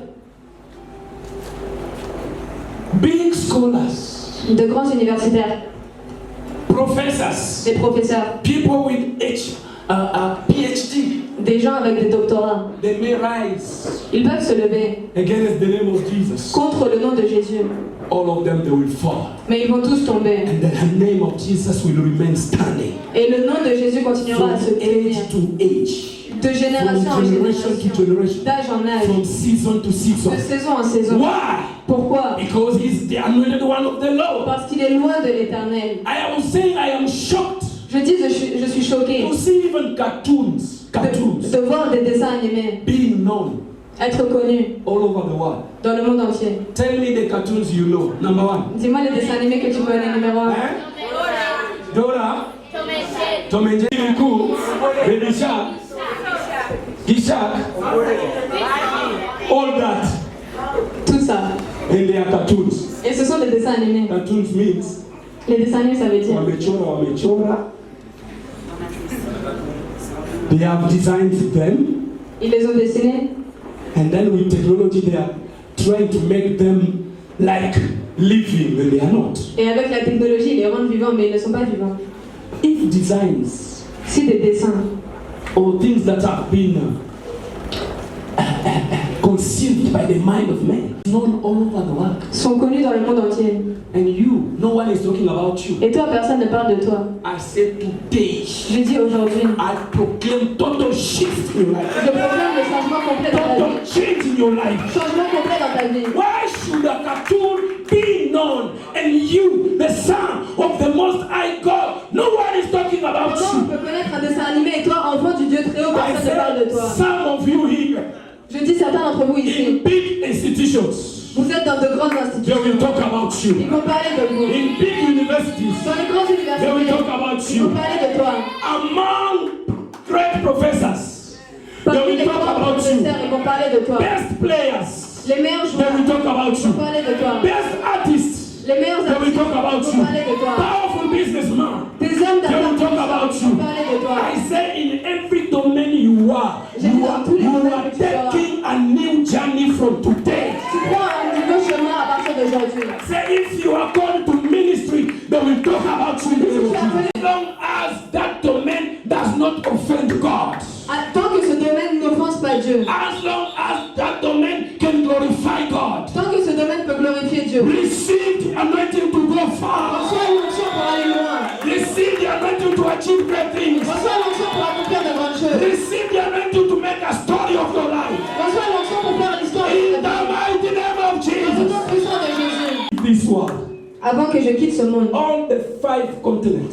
big scholars, de grands universitaires, professors, des professeurs, people with PhD, des gens avec des doctorats, they may rise ils peuvent se lever against the name of Jesus. contre le nom de Jésus, All of them, they will fall. mais ils vont tous tomber. And the name of Jesus will remain standing Et le nom de Jésus continuera à se from tenir age to age, de génération en from generation to génération, generation, d'âge en âge, from season to season. de saison en saison. Why? Pourquoi? Because he's the anointed one of the Lord. Parce qu'il est loin de l'Éternel. I am saying I am shocked Je dis, je suis choquée to see even cartoons de voir des dessins animés being known être connus all over the world. dans le monde entier. Tell me the cartoons you know. Number one. Dis-moi les dessins animés que tu connais, numéro 1. Eh? Dora. Tom and Jerry cool, Baby Shark, Gishak, all that. Tout ça. And they are cartoons. Et ce sont des dessins animés. Cartoons means Les dessins animés, ça veut dire. wamechora. They have designed them, Ils les ont dessinés. and then with technology they are trying to make them like living when they are not. Et avec la technologie, ils les rendent vivants, mais ils ne sont pas vivants. If designs Si des dessins or things that have been conceived by the mind of man, known all over the world, sont connus dans le monde entier, and you, no one is talking about you. et toi, personne ne parle de toi, I said today, je dis aujourd'hui, I proclaim total shift in your life. je proclame le changement complet dans ta Total vie. change in your life. Changement complet dans ta vie. Why should a cartoon be known and you, the son of the Most High God, no one is talking about Comment on you? peut connaître un dessin animé et toi, enfant du Dieu très haut, I personne ne parle de said toi? some of you here Je dis certains d'entre vous in ici, big institutions, vous êtes dans de grandes they institutions. will talk about Ils you. vont parler de vous. In big universities, Dans les grandes they will universités, talk about ils vont you. parler de toi. Among great professors, they Parmi will les talk grands about you. professeurs, ils vont parler de toi. Best players, Les meilleurs they joueurs, will talk about ils vont you. parler de toi. Best artists, Les meilleurs they will artistes, talk about ils you. vont parler de toi. Powerful businessmen, Des hommes they will talk d'affaires, about ils you. vont parler de toi. I say in every domain you are taking a new journey from today. Tu prends un nouveau chemin à partir d'aujourd'hui. Say if you are called to ministry, they will talk about you in the name of Jesus. As long as that domain does not offend God. Tant que ce domaine n'offense pas Dieu, As long as that domain can glorify God. tant que ce domaine peut glorifier Dieu, Receive the anointing to go far. reçois l'onction pour aller loin. Receive the anointing to achieve great things. Reçois l'onction pour accomplir de grandes choses. Receive the anointing to make a story of your life. Reçois l'onction pour faire l'histoire In de the ta vie. mighty name of Dans le Jesus. nom puissant de Jésus. This one. Avant que je quitte ce monde, On the 5 continents,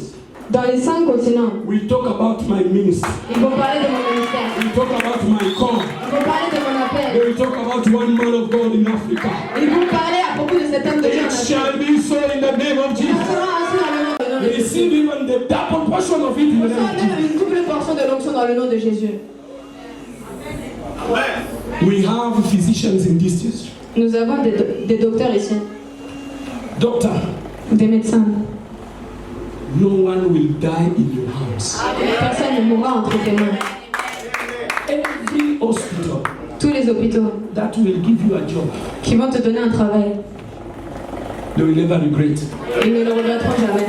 dans les 5 continents, we talk about my ministry. ils vont parler de mon ministère. We talk about my call. Ils vont parler de mon appel. They will talk about one man of God in Africa. Ils vont parler à propos de cet homme de Dieu en It Afrique. shall be so in the name of Il Jesus. sera ainsi dans le nom de Jésus. Receive even the double portion of it in the name Reçois of Jesus. même une double portion de l'onction dans le nom de Jésus. We have physicians in this district. Nous avons des docteurs ici, Doctor, des médecins. no one will die in your house. Personne ne mourra entre tes mains. Every hospital Tous les hôpitaux that will give you a job, qui vont te donner un travail, they will never regret. ils ne le regretteront jamais.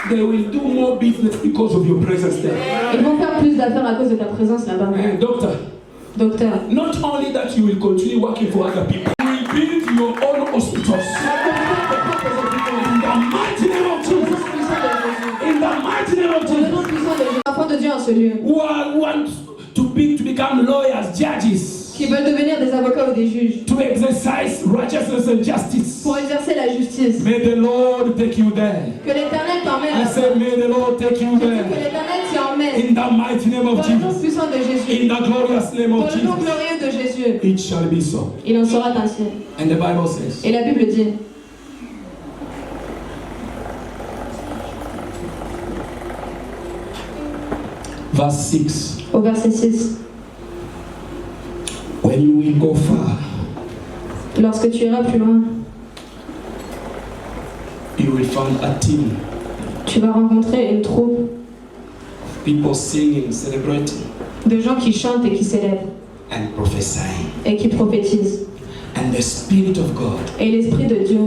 They will do more business because of your presence there. Ils vont faire plus d'affaires à cause de ta présence là-bas. Doctor, Docteur, not only that you will continue working for other people, you will build your own hospitals. In the mighty name of Jesus. In the mighty name of le nom Jesus. puissant de Jésus, enfants de Dieu en ce lieu, Who want to become lawyers, judges, qui veulent devenir des avocats ou des juges, to exercise righteousness and justice. pour exercer la justice. May the Lord take you there. Que l'Éternel t'emmène I là-bas. said, may the Lord take you Que there. l'Éternel t'y emmène. In the mighty name Dans of le nom Jesus. puissant de Jésus. In the glorious name Dans of le nom Jesus. glorieux de Jésus. It shall be so. Il en sera ainsi. And the Bible says, Et la Bible dit, verse 6, au verset 6, when you will go far, lorsque tu iras plus loin, you will find a team, tu vas rencontrer une troupe people singing, celebrating, de gens qui chantent et qui s'élèvent and prophesying. et qui prophétisent. And the Spirit of God Et l'Esprit de Dieu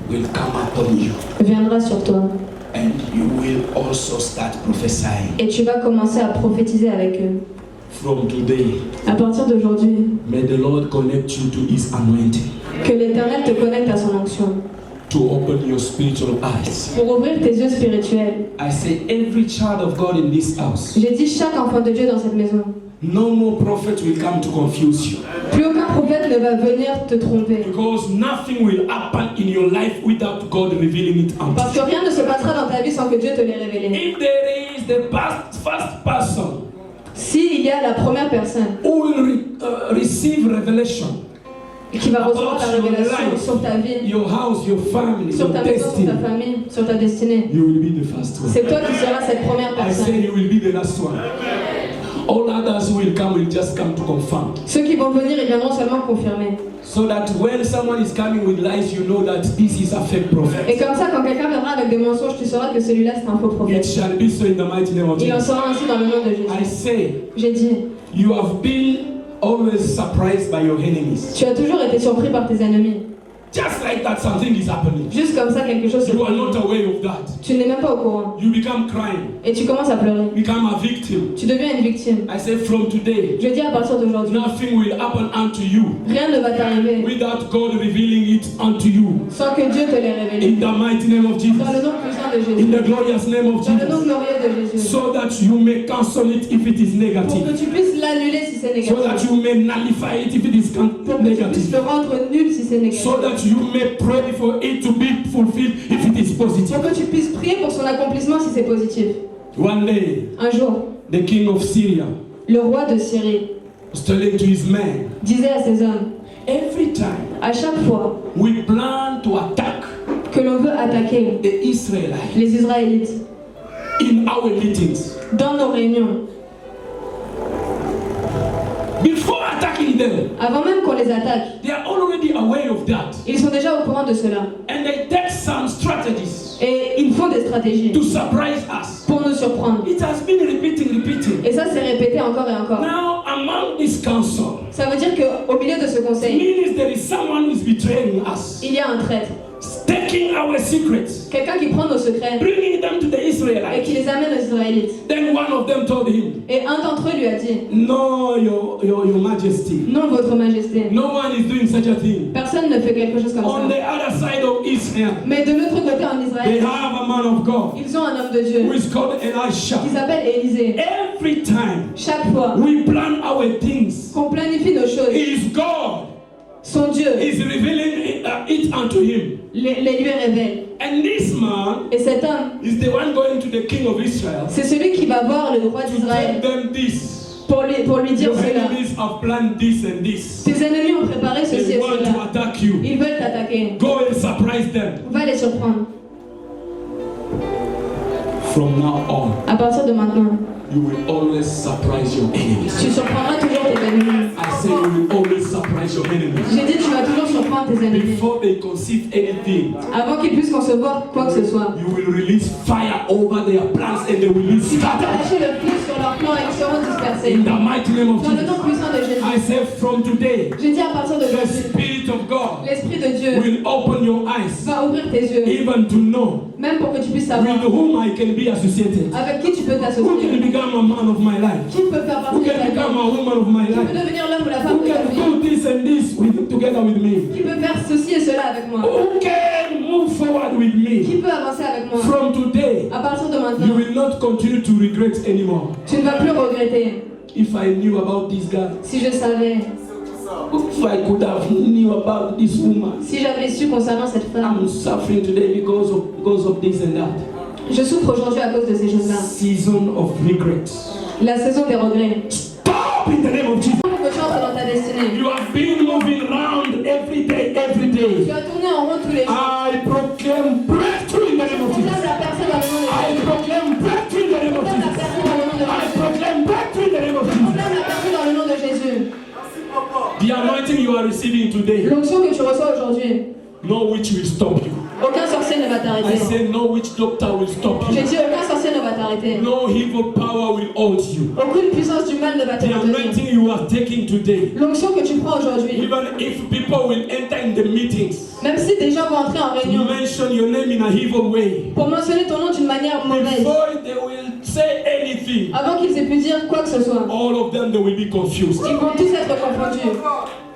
will come upon you. viendra sur toi. And you will also start prophesying. Et tu vas commencer à prophétiser avec eux. From today, À partir d'aujourd'hui, may the Lord connect you to His anointing, que l'Éternel te connecte à son onction to open your spiritual eyes. pour ouvrir tes yeux spirituels. I say every child of God in this house, J'ai dit chaque enfant de Dieu dans cette maison. no more prophet will come to confuse you. Plus aucun prophète ne va venir te tromper. Because nothing will happen in your life without God revealing it unto Parce que you. rien ne se passera dans ta vie sans que Dieu te l'ait révélé. If there is the first person S'il y a la première personne who will receive revelation qui va recevoir about ta your révélation life, sur ta vie, your house, your family, sur your ta maison, sur destiny, ta famille, sur ta destinée. you will be the first one. C'est toi qui seras cette première I say personne. you will be the last one. All others who will come will just come to confirm. Ceux qui vont venir, ils viendront seulement confirmer. So that when someone is coming with lies, you know that this is a fake Et prophet. comme ça, quand quelqu'un viendra avec des mensonges, tu sauras que celui-là, c'est un faux It prophète. shall be so in the mighty name of Il en Jesus. sera ainsi dans le nom de I Jésus. say, J'ai dit, you have been always surprised by your enemies. tu as toujours été surpris par tes ennemis. Just like that, something is happening. Juste comme ça, quelque chose se You are produit. not aware of that. Tu n'es même pas au courant. You become crying, Et tu commences à pleurer. become a victim. Tu deviens une victime. I say, from today, Je dis à partir d'aujourd'hui, nothing will happen unto you rien ne va t'arriver without God revealing it unto you. sans que Dieu te l'ait révélé. In the mighty name of Dans Jesus. le nom puissant de In Jésus. the glorious name of Dans le nom Jesus. glorieux de Jésus. So that you may cancel it if it is Pour negative. que tu puisses l'annuler si c'est So that négatif. you may nullify it if it is Pour que tu puisses negative. le rendre nul si c'est négatif. So that you may pray for it to be fulfilled if it is positive. Pour que tu puisses prier pour son accomplissement si c'est positif. One day, Un jour, the king of Syria le roi de Syrie was telling to his men, disait à ses hommes, every time à chaque fois we plan to attack que l'on veut attaquer the Israelites les Israélites in our meetings, dans nos réunions, before attacking them, avant même qu'on les attaque, they are already aware of that. ils sont déjà au courant de cela. And they take some strategies Et ils font des stratégies to surprise us. pour nous surprendre. It has been repeating. Et ça, c'est répété encore et encore. Now, among this council, Ça veut dire qu'au milieu de ce it conseil, means there is someone who is betraying us, il y a un traître. taking our secrets, Quelqu'un qui prend nos secrets bringing them to the et qui Israelites. les amène aux Israélites. Then one of them told him, Et un d'entre eux lui a dit, no, your majesty, non, votre majesté, no one is doing such a thing. personne ne fait quelque chose comme On ça. the other side of Israel, Mais de l'autre côté en they Israël, have a man of God ils ont un homme de Dieu who is called Elisha. qui s'appelle Élisée. Every time Chaque fois we plan our things, qu'on planifie nos choses, he is God. son Dieu Is revealing it unto him. les lui révèle. And this man Et cet homme, is the one going to the king of Israel c'est celui qui va voir le roi to d'Israël tell them this. pour lui dire Your cela. enemies have planned this and this. Tes ennemis ont préparé ceci They et want to cela. attack you. Ils veulent t'attaquer. Go and surprise them. Va les surprendre. From now on, À partir de maintenant, you will always surprise your enemies. tu surprendras toujours tes ennemis. I say you will always surprise your enemies. J'ai dit tu vas toujours surprendre tes ennemis. Before they conceive anything, Avant qu'ils puissent concevoir quoi que ce soit. you will release fire over their plans and they will be Tu vas scattered. lâcher le feu sur leurs plans et ils seront dispersés. In the mighty name of Dans le nom Jesus, puissant de Jésus. I say from today, Je dis à partir de the aujourd'hui, Spirit of God l'Esprit de Dieu will open your eyes va ouvrir tes yeux, even to know même pour que tu puisses with savoir whom I can be associated. avec qui tu peux Who can t'associer, become a man of my life? qui peut faire Who partie de can ta become vie, a woman of my qui peut life? devenir l'homme ou la femme Who de ta can vie, do this and this together with me? qui peut faire ceci et cela avec moi, Who can move forward with qui me? peut avancer avec moi. From today, À partir de you maintenant, will not continue to regret anymore. tu ne vas plus regretter. If I knew about this guy, Si je savais, if I could have knew about this woman, si j'avais su concernant cette femme, I'm suffering today because of this and that. je souffre aujourd'hui à cause de ces choses-là. Season of regret. La saison des regrets. Stop in the name of Jesus. Beaucoup de chance dans ta destinée. You have been moving around every day. Tu as tourné en rond tous les jours. I proclaim breakthrough in the name of Proclame Jesus. la personne dans le nom de I Jésus. proclaim breakthrough in the name of Proclame la Jesus. personne dans le nom de I Jésus. proclaim breakthrough in the name of Jesus. Proclame la personne dans le nom de Jésus. The anointing you are receiving today, L'onction que tu reçois aujourd'hui, no witch will stop you. aucun sorcier ne va I t'arrêter. say no witch doctor will stop J'ai you. dit aucun sorcier ne va t'arrêter. No evil power will hold you. Aucune puissance du mal ne va te The retenir. anointing you are taking today, L'onction que tu prends aujourd'hui, even if people will enter in the meetings, même si des gens vont entrer en réunion mention your name in a evil way, pour mentionner ton nom d'une manière mauvaise, before they will say anything, avant qu'ils aient pu dire quoi que ce soit, all of them they will be confused. ils vont tous être confondus.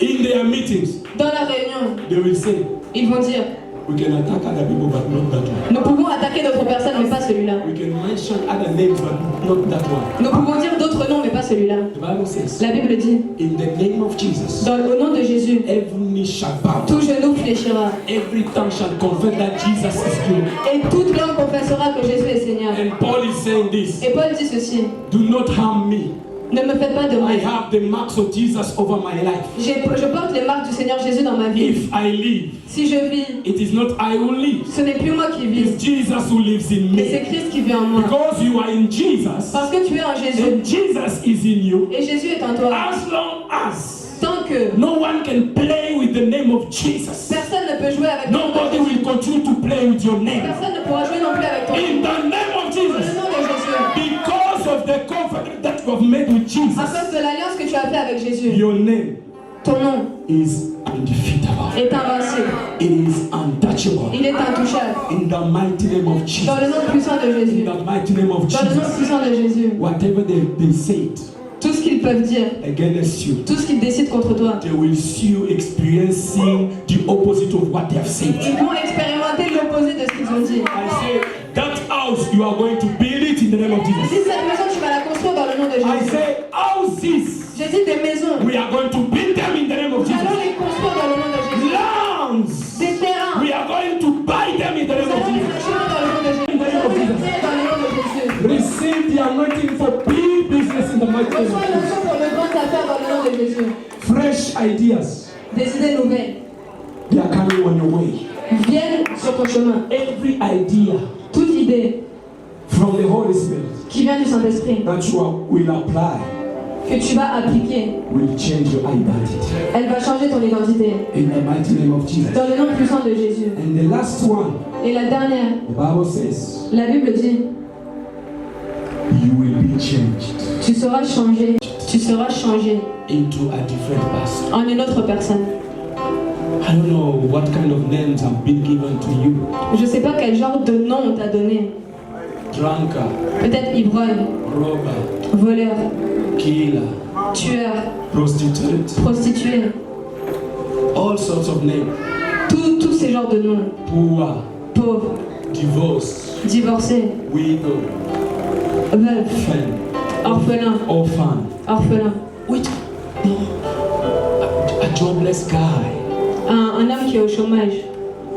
In their meetings, Dans la réunion, they will say, ils vont dire, we can attack other people but not that one. nous pouvons attaquer d'autres personnes, mais pas celui-là. We can mention other names but not that one. Nous pouvons dire d'autres noms, mais pas celui-là. The Bible says, La Bible dit, in the name of Jesus, au nom de Jésus, every knee shall bow, tout genou fléchira, every tongue shall confess that Jesus is good. et toute langue confessera que Jésus est Seigneur. And Paul is saying this, Et Paul dit ceci, do not harm me, Ne me faites pas de I mal. have the marks of Jesus over my life. Je porte les marques du Seigneur Jésus dans ma vie. If I live, Si je vis, it is not I who live. ce n'est plus moi qui vis, It's Jesus who lives in mais c'est me. Christ qui vit en moi. Because you are in Jesus, Parce que tu es en Jésus and Jesus is in you, et Jésus est en toi. as long as Tant que no one can play with the name of Jesus, personne ne peut jouer avec ton nom. nobody will continue to play with your name. Personne ne pourra jouer non plus avec ton nom. In the name of Dans le Jesus, nom de Jésus. because of the covenant that you have made with À Jesus, cause de l'alliance que tu as fait avec Jésus, your name ton nom is undefeatable. est invincible. It is untouchable. Il est intouchable. In the mighty name of Dans Jesus. le nom puissant de Jésus. In the mighty name of Dans le nom Jesus. puissant de Jésus. Whatever they said Tout ce qu'ils peuvent dire, against you, tout ce qu'ils décident contre toi, they will see you experiencing the opposite of what they have said. ils vont expérimenter l'opposé de ce qu'ils ont dit. I say, that house, you are going to build it in the name of Je Jesus. dis cette maison, tu vas la construire dans le nom de I Jésus. say, houses, J'ai dit des maisons, we are going to build them in the name of nous allons Jesus. les construire dans le nom de Jésus. Lands, Des terrains, we are going to buy them in the name nous of allons les Jesus. acheter dans le nom de Jésus. Nous allons les créer dans le nom de Jésus. Receive the anointing for big business in the mighty name Reçois of Jesus. l'onction pour de grandes affaires dans le nom de Jésus. Fresh ideas, Des idées nouvelles they are coming on your way. viennent sur ton chemin. Every idea Toute idée from the Holy Spirit qui vient du Saint-Esprit, that you will apply que tu vas appliquer, will change your identity. elle va changer ton identité. In the mighty name of Jesus. Dans le nom puissant de Jésus. And the last one, Et la dernière, the Bible says, la Bible dit, you will be changed tu seras changé. Tu seras changé into a different person. en une autre personne. I don't know what kind of names have been given to you. Je sais pas quel genre de nom on t'a donné. Drunkard, Peut-être ivrogne, robber, voleur, killer, tueur, prostitute, prostituée. all sorts of names. Tous ces genres de noms. Poor, Pauvre, divorce, divorcé, widow, veuve, orphelin, orphan. orphelin. Which a jobless guy. Un homme qui est au chômage.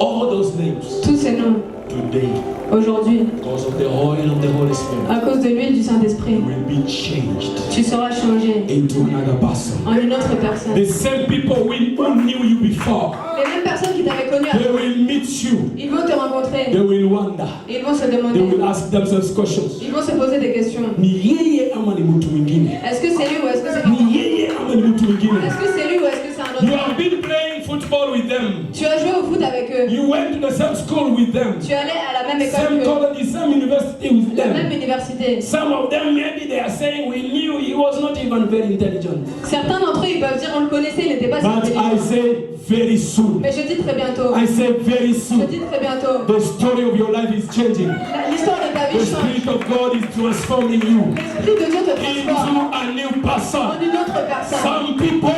All those names Tous ces noms, today, aujourd'hui, because of the oil of the Holy Spirit, à cause de l'huile du Saint-Esprit, will be changed tu seras changé into another person. en une autre personne. The same people who knew you before, Les mêmes personnes qui t'avaient connu, they will meet you. ils vont te rencontrer. They will wonder. Et ils vont se They demander, will ask themselves questions. ils vont se poser des questions. Ni yeye ama ni mtu mwingine? Est-ce que c'est lui ou est-ce que c'est Ni yeye ama ni mtu mwingine? Est-ce que c'est lui ou est-ce que c'est un You autre? have been playing football with them. Tu as joué au foot avec eux. You went to the same school with them. Tu allais à la même école Same qu'eux. college, same university with La même them. université. Some of them maybe they are saying we knew he was not even very intelligent. Certains d'entre eux, ils peuvent dire on le connaissait, il n'était pas si But I intelligent. say very soon. Mais je dis très bientôt. I say very Je soon. dis très bientôt. The story of your life is changing. L'histoire de ta The vie change. Spirit of God is transforming you L'Esprit de Dieu te transforme into a new person. en une autre personne. Some people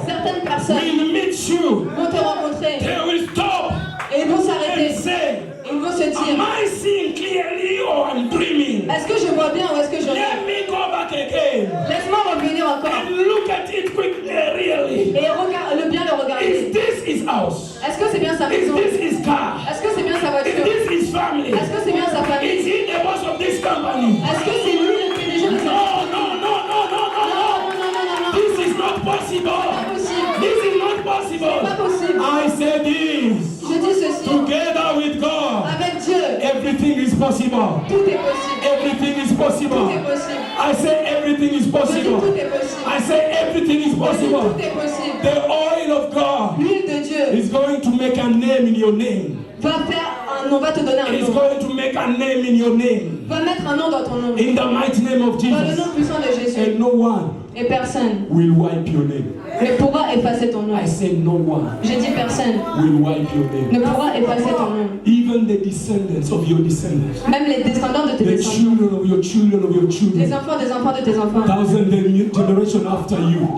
Certaines personnes will meet you. vont te rencontrer They will stop et ils vont and s'arrêter. say, Ils vont se am dire, I seeing clearly or I'm dreaming? est-ce que je vois bien ou est-ce que je Let rêve? me go back again Laisse-moi revenir encore and look at it quickly, really. et regarde, bien le Is regarder. this his house? Est-ce que c'est bien sa Is maison? this his car? Est-ce que c'est bien sa Is voiture? this his family? Est-ce que c'est bien sa Is famille? he the boss of this company? Est-ce que c'est lui le PDG de cette... No, no, no, no, no, no, Non, no. non, non, non, non, non. This is not possible. Pas possible. This is not Pas possible. possible. I say this. Je dis ceci. Together with God, Avec Dieu, everything is possible. tout est possible. Everything is Tout possible. est possible. I say everything is Je dis possible. tout est possible. I say everything is Je dis possible. tout est possible. The oil of God L'huile de Dieu is going to make a name in your name. va faire un nom, va te donner un It is nom. going to make a name in your name. Va mettre un nom dans ton nom. In the mighty name of Dans le Jesus. nom puissant de Jésus. And no one Et personne will wipe your name. ne pourra effacer ton nom. I say no one J'ai dit personne will wipe your ne name. pourra effacer ton nom. Even the descendants of your descendants. Même les descendants de tes The descendants. children of your children of your Les children. enfants des enfants de tes enfants. Thousand generation after you.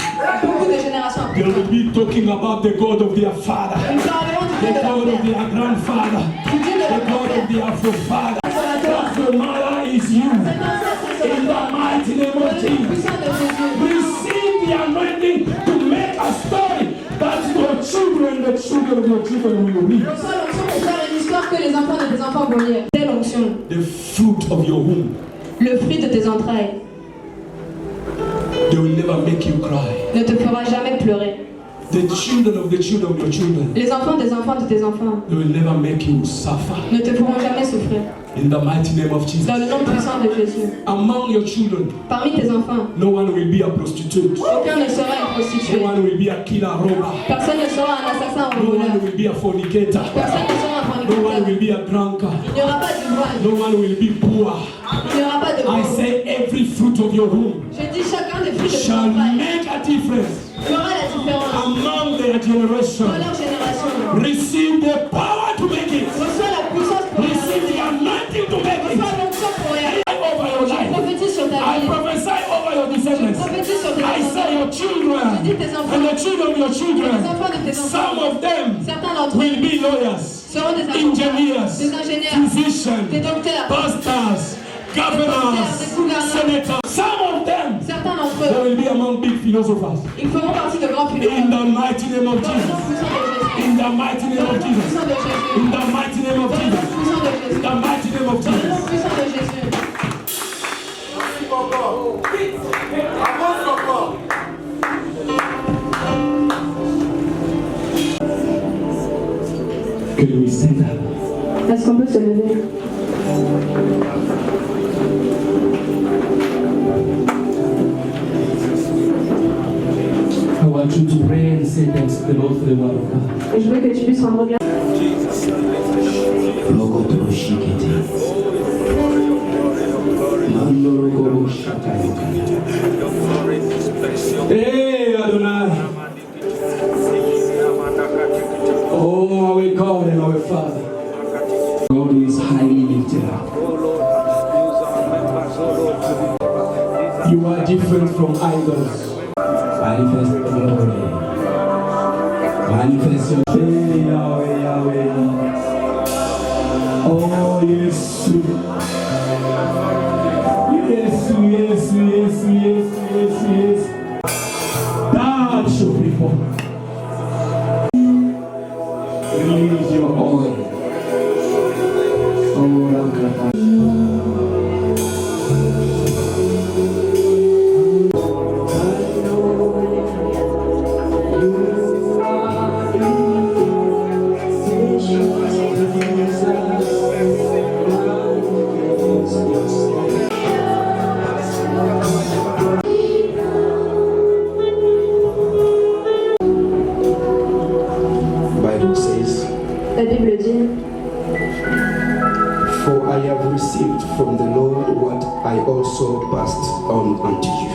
Beaucoup de générations They après. will be talking about the God of their father. Nous parlerons du The Dieu de God of leur père. their grandfather. Du Dieu de The leur God of père. their forefather. That the mother is you. In the mighty name Dans of le nom Jesus. puissant de Jésus. Receive the anointing to make a story that your children, the children of your children will read. Reçois l'onction pour faire une histoire que les enfants de tes enfants vont lire. Telle onction. The fruit of your womb. Le fruit de tes entrailles. They will never make you cry. ne te fera jamais pleurer. The children of your children, Les enfants de tes enfants they will never make you suffer. ne te feront jamais souffrir. In the mighty name of Jesus. Dans le nom puissant de Jésus. Among your children, Parmi tes enfants, no one will be a prostitute. aucun ne sera un prostitué. No one will be a killer robber. Personne ne sera un assassin ou No voleur. one will be a fornicator. Personne ne sera un No one fornicateur. will be a drunkard. Il n'y aura pas d'ivoire. No one will be poor. Il n'y aura pas de I pauvre. say every fruit of your womb Je dis chacun des fruits de ton shall travail make a difference fera la différence among their generation. dans leur génération. Receive the power to make it. Reçois la puissance pour Receive the réaliser. anointing to make it. Reçois l'onction pour réaliser. Over your life. Prophétise sur ta I vie. prophesy over your descendants. Prophétise sur tes I say enfants. your children Je dis tes enfants. and the children of your children. Les enfants de tes Some enfants. of them Certains d'entre eux will be lawyers, seront des avocats, engineers, des ingénieurs, physicians, des docteurs, pastors, governors, des gouverneurs. senators. Some of them certains d'entre they eux. will be among big philosophers. Ils feront partie de grands In philosophes. the mighty name of Dans le nom Jesus. puissant de Jésus. In the mighty name Dans le of nom Jesus. puissant de Jésus. In the mighty name of Dans le nom Jesus. puissant de In Jésus. the mighty name of Dans le nom Jesus. puissant de Jésus. Can we stand up? Est-ce qu'on peut se lever? I want you to pray and say thanks to the Lord for the word of God. Et je veux que tu puisses rendre grâce. Hey Adonai. Oh, our God and our Father. God is highly lifted up. You are different from idols. Manifest the glory. Manifest your hey, Yahweh, Yahweh. Oh, yes. Yes, yes, yes, yes, yes, yes. Touch your people. Release your oil. Oh, Rakata. Bible says, La Bible dit, for I have received from the Lord what I also passed on unto you.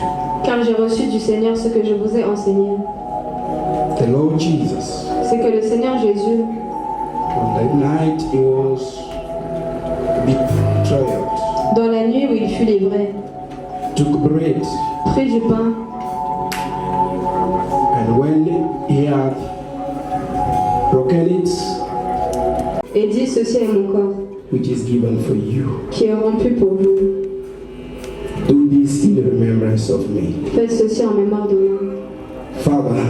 car j'ai reçu du Seigneur ce que je vous ai enseigné. The Lord Jesus, C'est que le Seigneur Jésus, on that night he was betrayed, dans la nuit où il fut livré, took bread, prit du pain, and when he had broken it, et dit, ceci est mon corps, which is given for you, qui est rompu pour vous. do this in remembrance of me. Faites ceci en mémoire de moi. Father,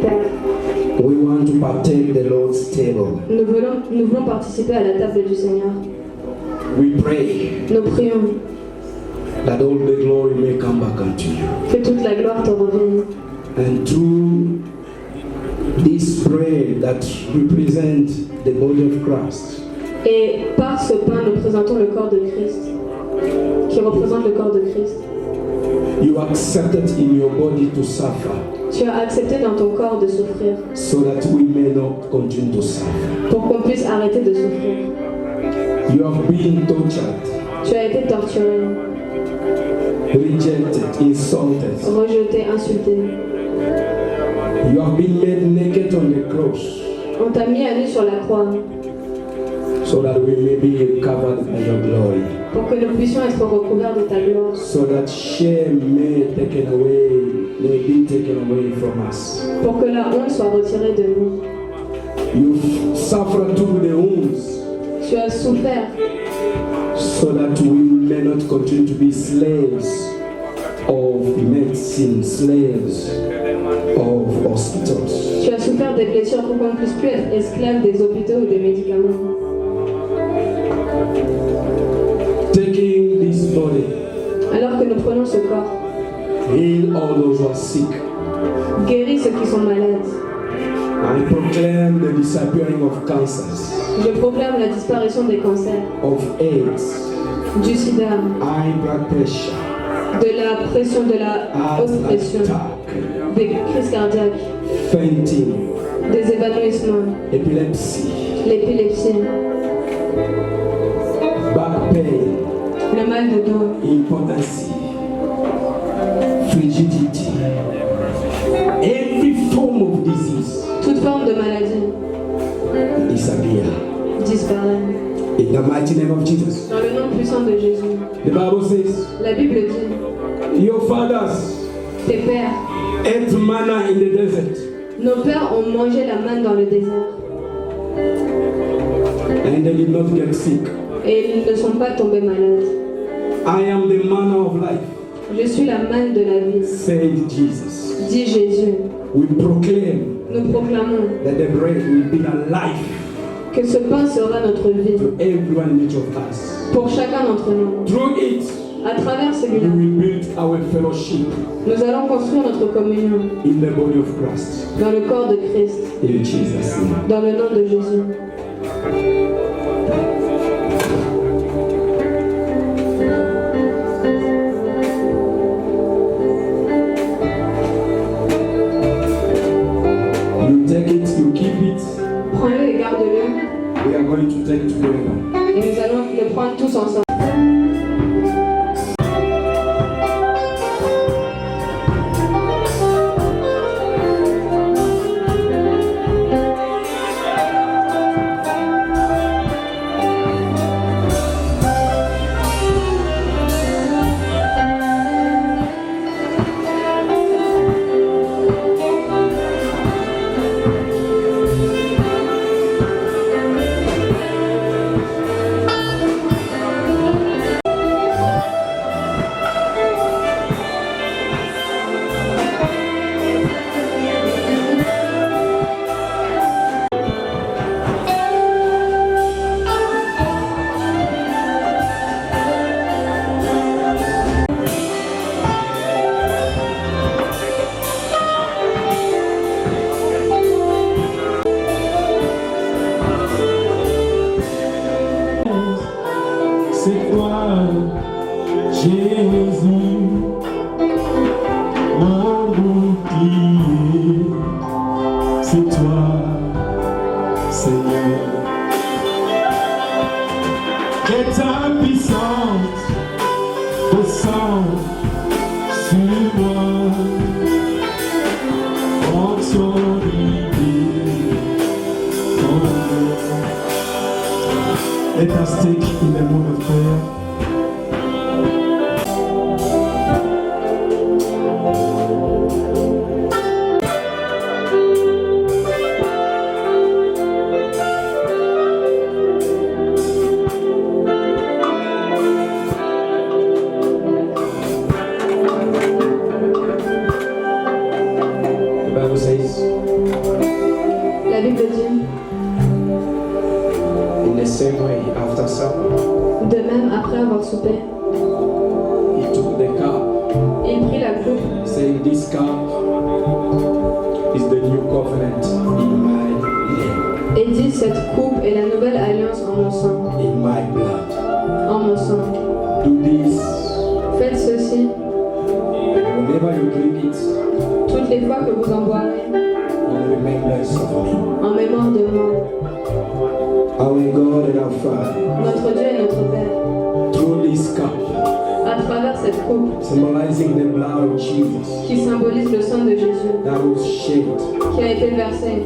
Père, we want to partake the Lord's table. nous voulons participer à la table du Seigneur. We pray Nous prions that all the glory may come back unto you. que toute la gloire te revienne. And through this bread that represents the body of Christ, Et par ce pain, nous présentons le corps de Christ, qui représente le corps de Christ. you accepted in your body to suffer Tu as accepté dans ton corps de souffrir, so that we may not continue to suffer. pour qu'on puisse arrêter de souffrir. You have been tortured, Tu as été torturé, rejected, insulted. rejeté, insulté. You have been made naked on the cross On t'a mis à nu sur la croix, so that we may be covered by your glory. pour que nous puissions être recouverts de ta gloire, So that shame may be taken away from us. pour que la honte soit retirée de nous. You suffered through the wounds Tu as souffert so that we may not continue to be slaves of medicine, slaves of hospitals. Tu as souffert des blessures pour qu'on ne puisse plus être esclave des hôpitaux ou des médicaments. Taking this body Alors que nous prenons ce corps Heal all those who are sick. Guéris ceux qui sont malades. I proclaim the disappearing of cancers, Je proclame la disparition des cancers, of AIDS, du sida, high blood pressure, de la pression, de la heart haute pression, attack, des crises cardiaques, fainting, des évanouissements, epilepsy, l'épilepsie, back pain, le mal de dos, impotency, frigidity, every form of disease toute forme de maladie disappear. disparaît. In the mighty name of Jesus. Dans le nom puissant de Jésus. The Bible says, La Bible dit, your fathers tes pères, ate manna in the desert, nos pères ont mangé la manne dans le désert and they did not get sick. et ils ne sont pas tombés malades. I am the manna of life, Je suis la manne de la vie, said Jesus. dit Jésus. We proclaim Nous proclamons that the bread will be a life que ce pain sera notre vie to everyone each of us. pour chacun d'entre nous. Through it, À travers we celui-là, will build our fellowship nous allons construire notre communion in the body of Christ. dans le corps de Christ, In Jesus' name. dans le nom de Jésus. You take it, you keep it. Prends-le et garde-le, We are going to take it together. et nous allons le prendre tous ensemble. C'est toi, Jésus, mon bouclier. C'est toi, Seigneur. Que ta puissance descende sur moi. Let us take in the mood of prayer. The Bible says, La Bible dit, in the same way, after supper, de même après avoir soupé, he took the cup, il prit la coupe, saying, this cup is the new covenant in my name, et dit, cette coupe est la nouvelle alliance en mon sang, in my blood. en mon sang. Do this Faites ceci whenever you drink it toutes les fois que vous en boirez, in remembrance of me. en mémoire de moi. Our God and our Father, Notre Dieu et notre Père, through this cup, à travers cette coupe symbolizing the blood of Jesus qui symbolise le sang de Jésus, that was shed qui a été versé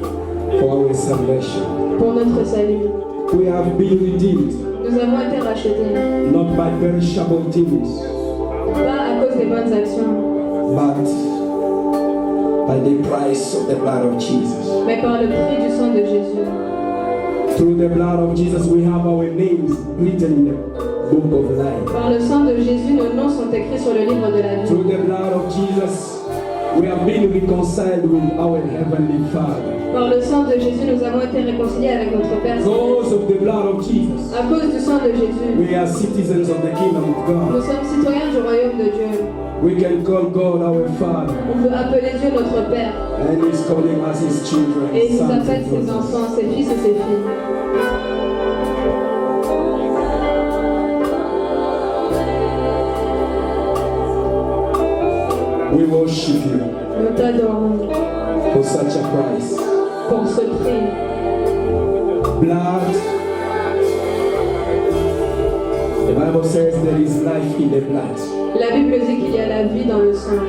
for our salvation, pour notre salut. we have been redeemed, Nous avons été rachetés, not by perishable things, pas à cause des bonnes actions, but by the price of the blood of Jesus. mais par le prix du sang de Jésus. Through the blood of Jesus, we have our names written in the book of life. Par le sang de Jésus, nos noms sont écrits sur le livre de la vie. Through the blood of Jesus, we have been reconciled with our Heavenly Father. Par le sang de Jésus, nous avons été réconciliés avec notre Père. Because of the blood of Jesus, À cause du sang de Jésus, we are citizens of the kingdom of nous God. sommes citoyens du royaume de Dieu. We can call God our Father. On peut appeler Dieu notre Père. And He's calling us His children. Et il nous sons appelle and ses daughters. enfants, ses fils et ses filles. We worship You Nous t'adorons for such a price. pour ce prix. Blood. The Bible says there is life in the blood. La Bible dit qu'il y a la vie dans le sang.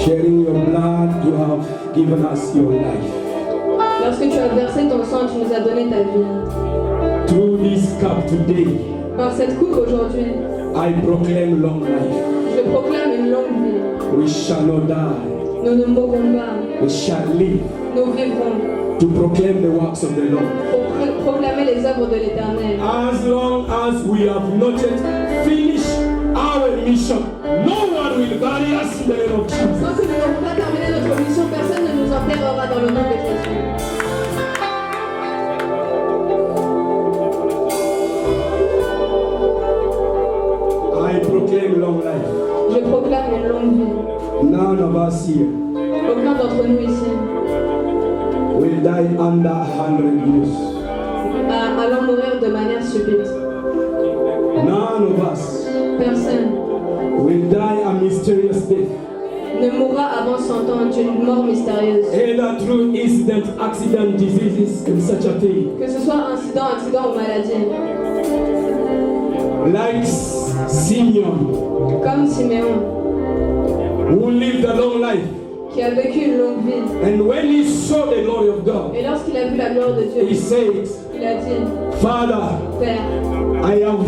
Sharing your blood, you have given us your life. Lorsque tu as versé ton sang, tu nous as donné ta vie. Through this cup today, Par cette coupe aujourd'hui, I proclaim long life. je proclame une longue vie. We shall not die. Nous ne mourrons pas, We shall live nous vivrons to proclaim the works of the Lord. pour proclamer les œuvres de l'Éternel. As long as we have not yet finished our mission, no one will bury us in the name of Jesus. Tant que nous n'aurons pas terminé notre mission, personne ne nous enterrera dans le nom de Jésus. I proclaim long life. Je proclame une longue vie. None of us here Aucun d'entre nous ici will die under 100 years. allons mourir de manière subite. None of us Personne will die a mysterious death. ne mourra avant 100 ans d'une mort mystérieuse. Either through incident, accident, diseases, and such a thing. Que ce soit accident ou maladie. Like Simeon, Comme Siméon, who lived a long life. qui a vécu une longue vie. And when he saw the glory of God, Et lorsqu'il a vu la gloire de Dieu, he said, il a dit, Father, Père, I have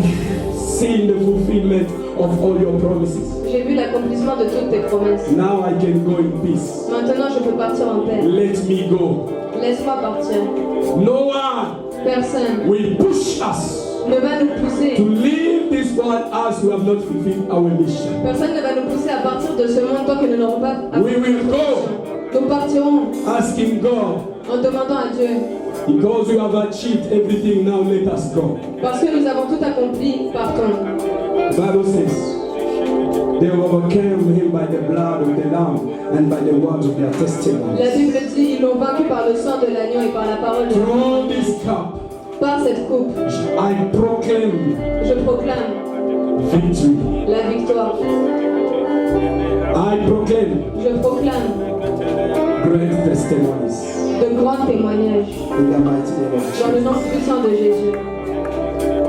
seen the fulfillment of all your promises. j'ai vu l'accomplissement de toutes tes promesses. Now I can go in peace. Maintenant, je peux partir en paix. Let me go. Laisse-moi partir. No one Personne will push us ne va nous pousser. to leave this world as we have not fulfilled our mission. Personne ne va nous pousser à partir de ce monde tant que nous n'aurons pas We will go Nous partirons asking God, en demandant à Dieu. because you have achieved everything, now let us go. Parce que nous avons tout accompli, partons. The Bible says they overcame him by the blood of the Lamb and by the words of their La testimony. Bible dit, ils l'ont vaincu par le sang de l'agneau et par la parole de Dieu. Through this cup, Par cette coupe, I proclaim je proclame victory. la victoire. I proclaim Je proclame Great testimonies de grands témoignages in the mighty name of dans le Jesus. nom puissant de Jésus.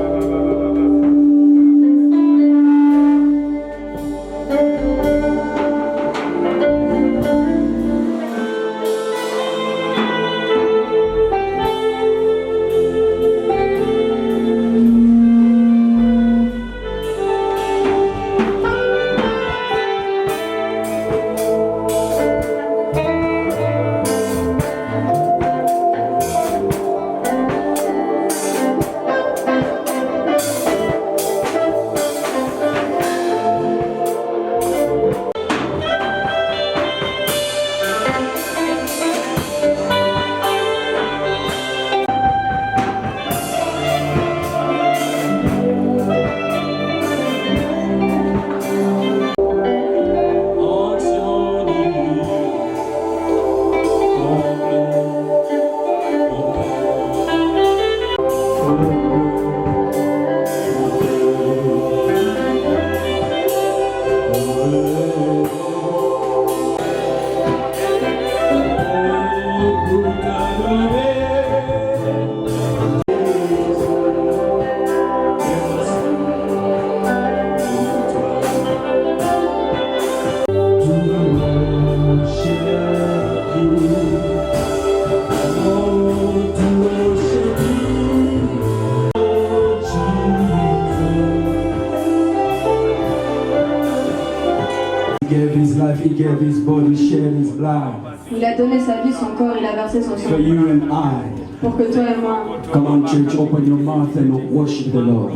He gave his life, he gave his body, shed his blood Il a donné sa vie, son corps, il a versé son for sang you and I. pour que toi et moi, Come on, church, open your mouth and worship the Lord.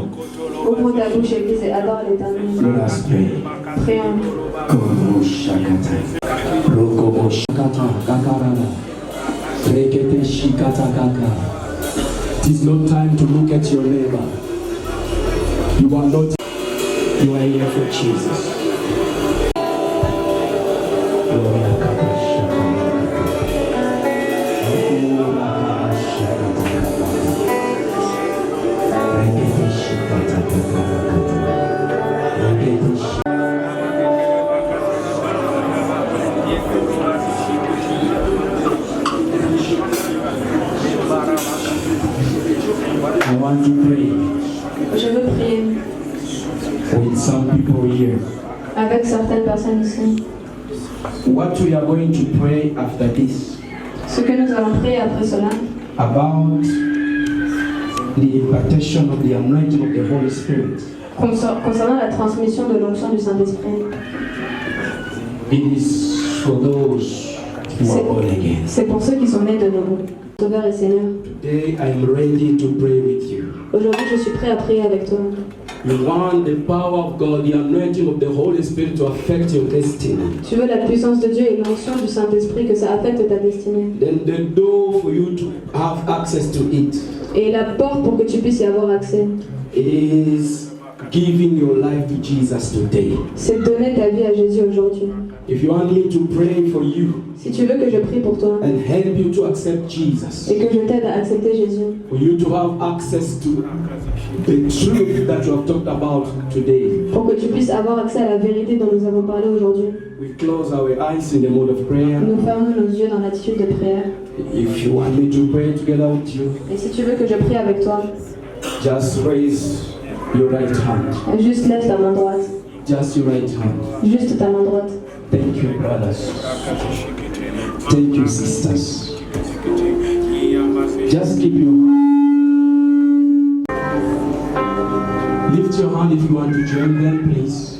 ouvrons ta bouche, Église, et adore l'Éternel. Let us pray. Prions. Kobo shakata. Rokobo shakata kakarana. Rekete shikata kaka. It is not time to look at your neighbor. You are not. You are here for Jesus. avec certaines personnes ici. What we are going to pray after this Ce que nous allons prier après cela, about the impartation of the anointing of the Holy Spirit. concernant la transmission de l'onction du Saint-Esprit. It is for those who are born again. C'est pour ceux qui sont nés de nouveau. Sauveur et Seigneur, Today I am ready to pray with you. aujourd'hui je suis prêt à prier avec toi. You want the power of God, the anointing of the Holy Spirit to affect your destiny. Tu veux la puissance de Dieu et l'onction du Saint-Esprit que ça affecte ta destinée. Then the door for you to have access to it Et la porte pour que tu puisses y avoir accès, is giving your life to Jesus today. c'est donner ta vie à Jésus aujourd'hui. If you want me to pray for you Si tu veux que je prie pour toi and help you to accept Jesus, et que je t'aide à accepter Jésus, for you to have access to the truth that you have talked about today, pour que tu puisses avoir accès à la vérité dont nous avons parlé aujourd'hui, we close our eyes in the mode of prayer. nous fermons nos yeux dans l'attitude de prière. If you want me to pray together with you, Et si tu veux que je prie avec toi, just raise your right hand. juste laisse ta main droite. Just your right hand. Juste ta main droite. Thank you, brothers. Thank you, sisters. Just keep your lift your hand if you want to join them, please.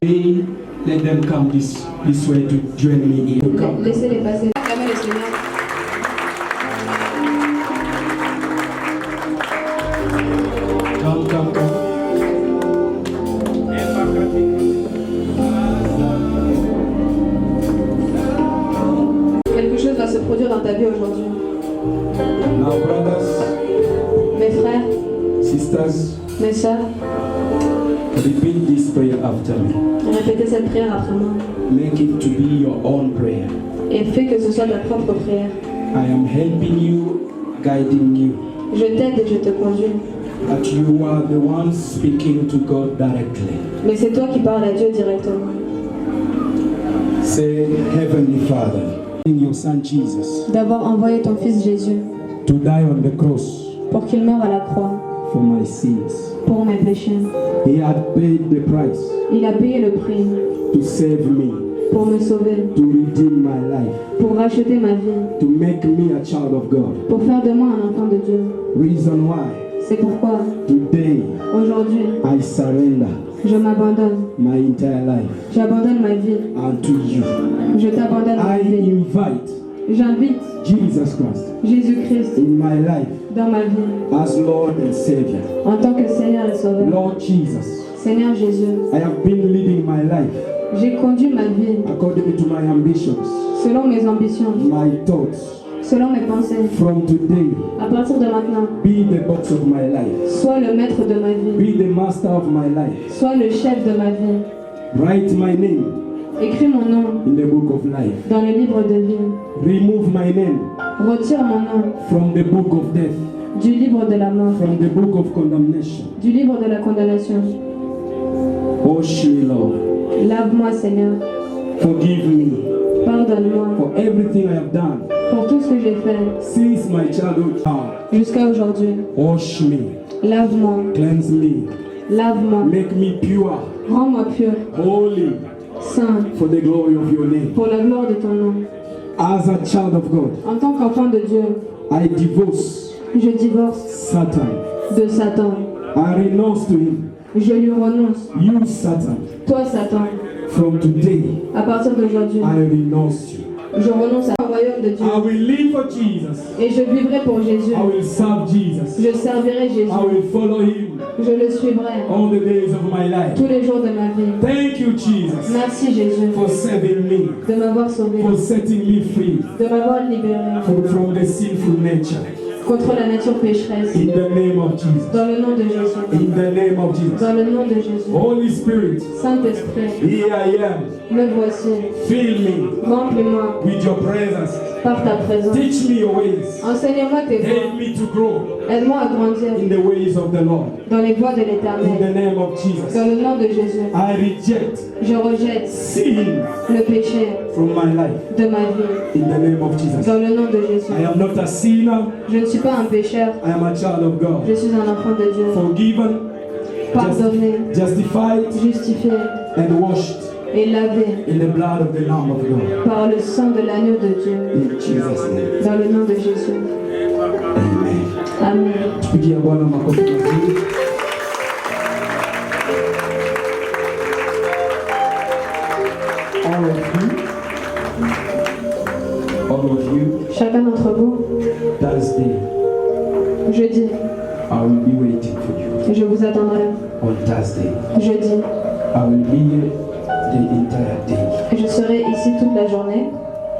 Let them come this way to join me here. Come. Laissez-les passer. Acclamez le Seigneur. Come. Quelque chose va se produire dans ta vie aujourd'hui. Now, brothers, Mes frères, sisters, mes sœurs, repeat this prayer after me. répétez cette prière après moi. Make it to be your own prayer. Et fais que ce soit ta propre prière. I am helping you, guiding you. Je t'aide et je te conduis. But you are the one speaking to God directly. Mais c'est toi qui parles à Dieu directement. Say, Heavenly Father, in your Son Jesus D'avoir envoyé ton Fils Jésus to die on the cross pour qu'il meure à la croix for my sins. pour mes péchés. He had paid the price Il a payé le prix to save me, pour me sauver, to redeem my life, pour racheter ma vie, to make me a child of God. pour faire de moi un enfant de Dieu. Reason why C'est pourquoi today aujourd'hui I surrender je m'abandonne. my entire life J'abandonne ma vie. unto you. Je t'abandonne ma I vie. invite J'invite Jesus Christ Jésus-Christ in my life dans ma vie as Lord and Savior. en tant que Seigneur et Sauveur. Lord Jesus, Seigneur Jésus, I have been living my life j'ai conduit ma vie according to my ambitions, selon mes ambitions, my thoughts. selon mes pensées. From today, À partir de maintenant, be the boss of my life, sois le maître de ma vie, be the master of my life. sois le chef de ma vie. Write my name Écris mon nom in the book of life. dans le livre de vie. Remove my name Retire mon nom from the book of death, du livre de la mort, from the book of condemnation. du livre de la condamnation. Wash me, Lord. Lave-moi, Seigneur. Forgive me Pardonne-moi for everything I have done pour tout ce que j'ai fait since my childhood. jusqu'à aujourd'hui. Wash me, Lave-moi, cleanse me, lave-moi, make me pure, rends-moi pur, holy, saint, for the glory of your name. pour la gloire de ton nom. As a child of God, En tant qu'enfant de Dieu, I divorce je divorce Satan. de Satan. I renounce to him. Je lui renonce. You, Satan, Toi, Satan, from today, à partir d'aujourd'hui, I renounce you. je renonce au royaume de Dieu. I will live for Jesus. Et je vivrai pour Jésus. I will serve Jesus. Je servirai Jésus. I will follow him Je le suivrai all the days of my life. tous les jours de ma vie. Thank you, Jesus, Merci Jésus for saving me, de m'avoir sauvé, for setting me free de m'avoir libéré from the sinful nature. contre la nature pécheresse. In the name of Jesus. Dans le nom de Jésus. In the name of Jesus. Dans le nom de Jésus. Holy Spirit, Saint-Esprit, here I am. me voici. Fill me Remplis-moi with your presence. par ta présence. Teach me your ways. Enseigne-moi tes voies. Help me to grow Aide-moi à grandir in the ways of the Lord. dans les voies de In l'Éternel. the name of Jesus. Dans le nom de Jésus. I reject Je rejette sin le péché from my life. de ma vie. In the name of Jesus. Dans le nom de Jésus. I am not a sinner. Je ne suis pas un pécheur. I am a child of God. Je suis un enfant de Dieu. Forgiven, Pardonné, justified, justifié and washed et lavé in the blood of the Lamb of God. par le sang de l'agneau de Dieu. In Jesus' name. Dans le nom de Jésus. Amen. Amen. Tupigie Bwana makofi mazuri. All of you, Chacun d'entre vous, Thursday, jeudi, I will be waiting for you. je vous attendrai. On Thursday, Jeudi, I will be here the entire day. je serai ici toute la journée.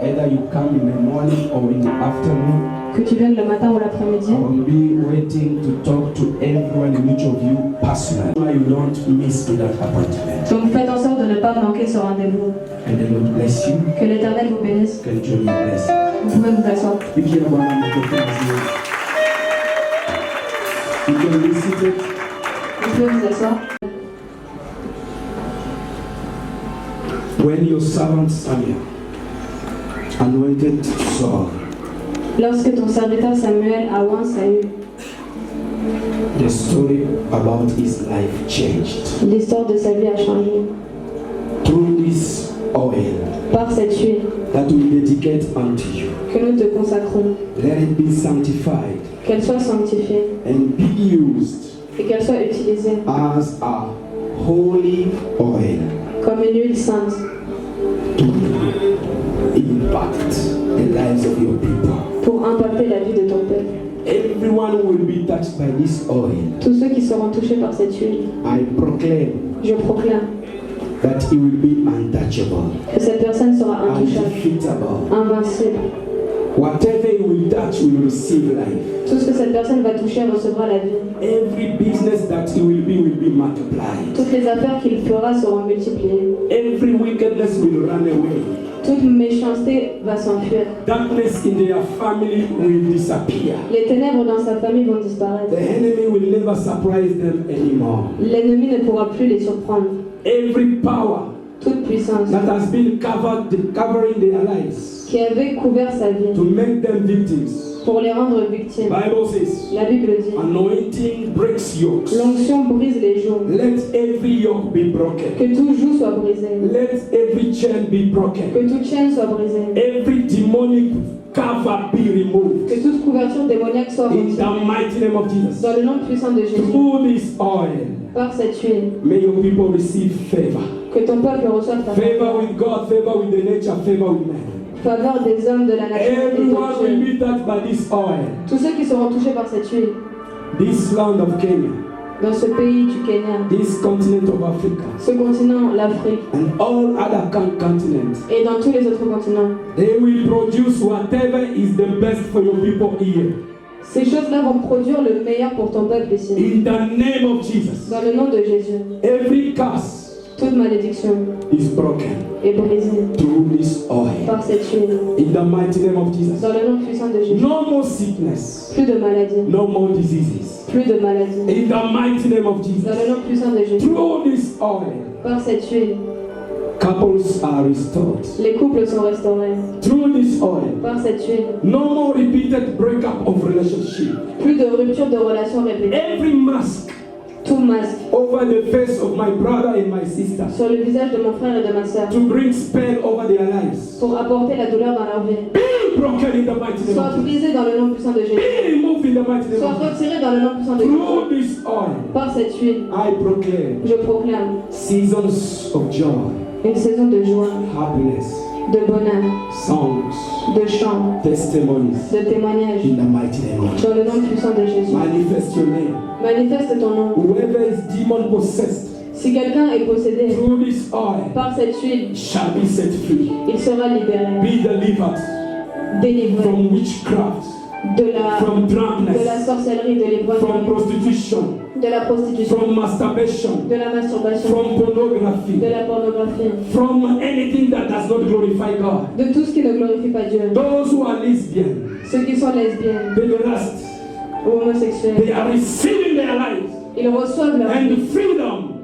Either you come in the morning or in the afternoon, Que tu viennes le matin ou l'après-midi. I will be waiting to talk to everyone and each of you personally. Why you don't miss to that appointment. Donc faites en sorte de ne pas manquer ce rendez-vous. And the Lord bless you. Que l'Éternel vous bénisse. Can join me bless you. Vous pouvez vous asseoir. Tupigie Bwana makofi mazuri. You can be seated. Vous pouvez vous asseoir. When your servant Samuel anointed Saul, Lorsque ton serviteur Samuel a oint Saül, the story about his life changed. l'histoire de sa vie a changé. Through this oil Par cette huile that we dedicate unto you, que nous te consacrons, let it be sanctified qu'elle soit sanctifiée and be used et qu'elle soit utilisée as a holy oil comme une huile sainte to impact the lives of your people. pour impacter la vie de ton peuple. Everyone will be touched by this oil. Tous ceux qui seront touchés par cette huile, I proclaim je proclame that it will be untouchable, que cette personne sera intouchable, undefeatable. invincible. Whatever it will touch will receive life. Tout ce que cette personne va toucher recevra la vie. Every business that it will be multiplied. Toutes les affaires qu'il fera seront multipliées. Every wickedness will run away. Toute méchanceté va s'enfuir. Darkness in their family will disappear. Les ténèbres dans sa famille vont disparaître. The enemy will never surprise them anymore. L'ennemi ne pourra plus les surprendre. Every power Toute puissance that has been covering their lives qui avait couvert sa vie to make them victims. pour les rendre victimes. Bible says, La Bible dit, anointing breaks yokes. l'onction brise les jougs. Let every yoke be broken. Que tout joug soit brisé. Let every chain be broken. Que toute chaîne soit brisée. Every demonic cover be removed. Que toute couverture démoniaque soit In retirée. the mighty name of Jesus. Dans le nom puissant de Jésus. Through this oil, Par cette huile. may your people receive favor. Que ton peuple reçoive ta Favor with God, favor with the nature, favor with man. faveur des hommes de la nature et de Everyone will Dieu. be touched by this oil. Tous ceux qui seront touchés par cette huile, This land of Kenya, dans ce pays du Kenya, this continent of Africa, ce continent, l'Afrique, and all other continents, et dans tous les autres continents, they will produce whatever is the best for your people here. ces choses-là vont produire le meilleur pour ton peuple ici. In the name of Jesus, Dans le nom de Jésus, every curse toute malédiction is broken est brisée through this oil. par cette huile. In the mighty name of Jesus. Dans le nom puissant de Jésus, No more sickness, plus de maladies, no more diseases. plus de maladies. In the mighty name of Dans Jesus. le nom puissant de Jésus, Through this oil, par cette huile, couples are restored. les couples sont restaurés. Through this oil, Par cette huile, no more repeated breakup of relationship. plus de rupture de relations répétées. Every mask Tout masque over the face of my brother and my sister sur le visage de mon frère et de ma sœur to bring spell over their lives. pour apporter la douleur dans leur vie. Be broken in the mighty name Soit of Jesus. brisé dans le nom puissant de Jésus. Be removed in the mighty name Soit of Jesus. retiré dans le nom puissant de Jésus. Through this oil, Par cette huile, I proclaim je proclame seasons of joy, une saison de joie, happiness, de bonheur, songs, de chants, testimonies de témoignages. in the mighty name of Jesus. Dans le nom puissant de Jésus. Manifest your name. Manifeste ton nom. Whoever is demon possessed Si quelqu'un est possédé through this oil par cette huile, shall be set free. il sera libéré, Be delivered délivré from witchcraft, de la from sorcellerie, de drunkenness, l'ivrognerie, from prostitution, de la prostitution, from masturbation, de la masturbation, from pornography, de la pornographie, from anything that does not glorify God. de tout ce qui ne glorifie pas Dieu. Those who are lesbian, Ceux qui sont lesbiennes pederast, ou homosexuels, they are receiving their lives ils reçoivent leur vie and freedom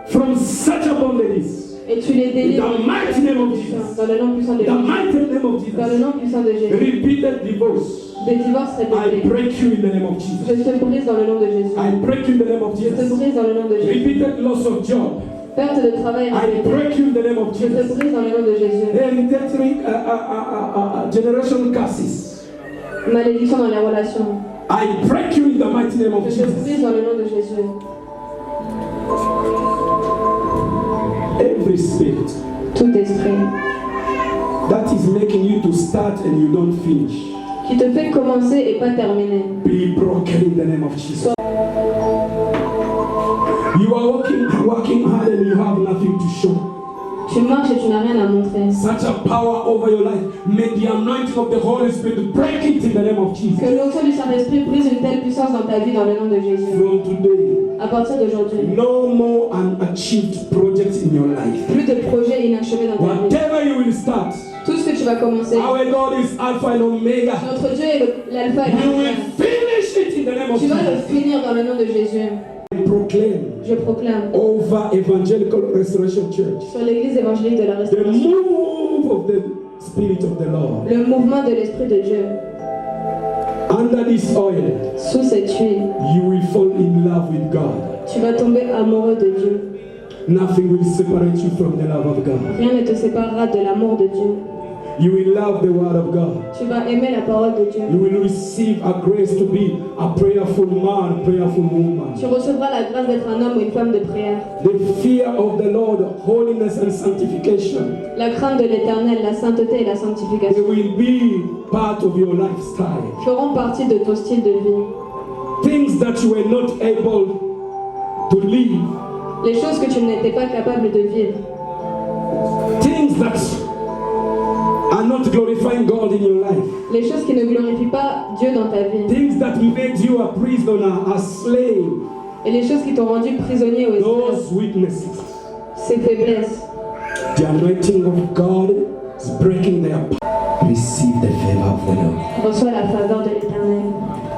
from such bondages. et tu les In délivres the mighty name of Jesus. dans le nom puissant de In the Jésus. mighty name of Dans le Jesus. nom puissant de Jésus. Repeated divorce. Des divorces I répétés. break you in the name of Je Jesus. te brise dans le nom de Jésus. I break you in the name of Je te Jesus. brise dans le nom de Jésus. Repeated loss of job. Perte de travail I répétée. break you in the name of Je te Jesus. brise dans le nom de Jésus. Hereditary generation curses. Malédiction dans les relations. I break you in the mighty name of Je te Jesus. brise dans le nom de Jésus. Every spirit Tout esprit that is making you to start and you don't finish, qui te fait commencer et pas terminer. be broken in the name of Jesus. You are working hard and you have nothing to show. Tu marches et tu n'as rien à montrer. Such a power over your life. May the anointing of the Holy Spirit break it in the name of Jesus. Que l'onction du Saint-Esprit brise une telle puissance dans ta vie dans le nom de Jésus. From today, À partir d'aujourd'hui, no more unachieved projects in your life. plus de projets inachevés dans ta vie. Whatever you will start, Tout ce que tu vas commencer, our God is Alpha and Omega. notre Dieu est l'alpha et You will l'oméga. finish it in the name of Tu vas le Jesus. finir dans le nom de Jésus. I proclaim Je proclame over Evangelical Restoration Church sur l'église évangélique de la the restauration move of the Spirit of the Lord. le mouvement de l'Esprit de Dieu. Under this oil, Sous cette huile, you will fall in love with God. tu vas tomber amoureux de Dieu. Nothing will separate you from the love of God. Rien ne te séparera de l'amour de Dieu. You will love the Word of God. Tu vas aimer la parole de Dieu. You will receive a grace to be a prayerful man, prayerful woman. Tu recevras la grâce d'être un homme ou une femme de prière. The fear of the Lord, holiness and sanctification, La crainte de l'Éternel, la sainteté et la they sanctification will be part of your lifestyle. feront partie de ton style de vie. Things that you were not able to live, Les choses que tu n'étais pas capable de vivre. things that are not glorifying God in your life, Les choses qui ne glorifient pas Dieu dans ta vie. things that made you a prisoner, a slave, Et les choses qui t'ont rendu prisonnier ou esclave. those weaknesses. Ces faiblesses. The anointing of God is breaking their power. Receive the favor of the Lord. Reçois la faveur de l'Éternel.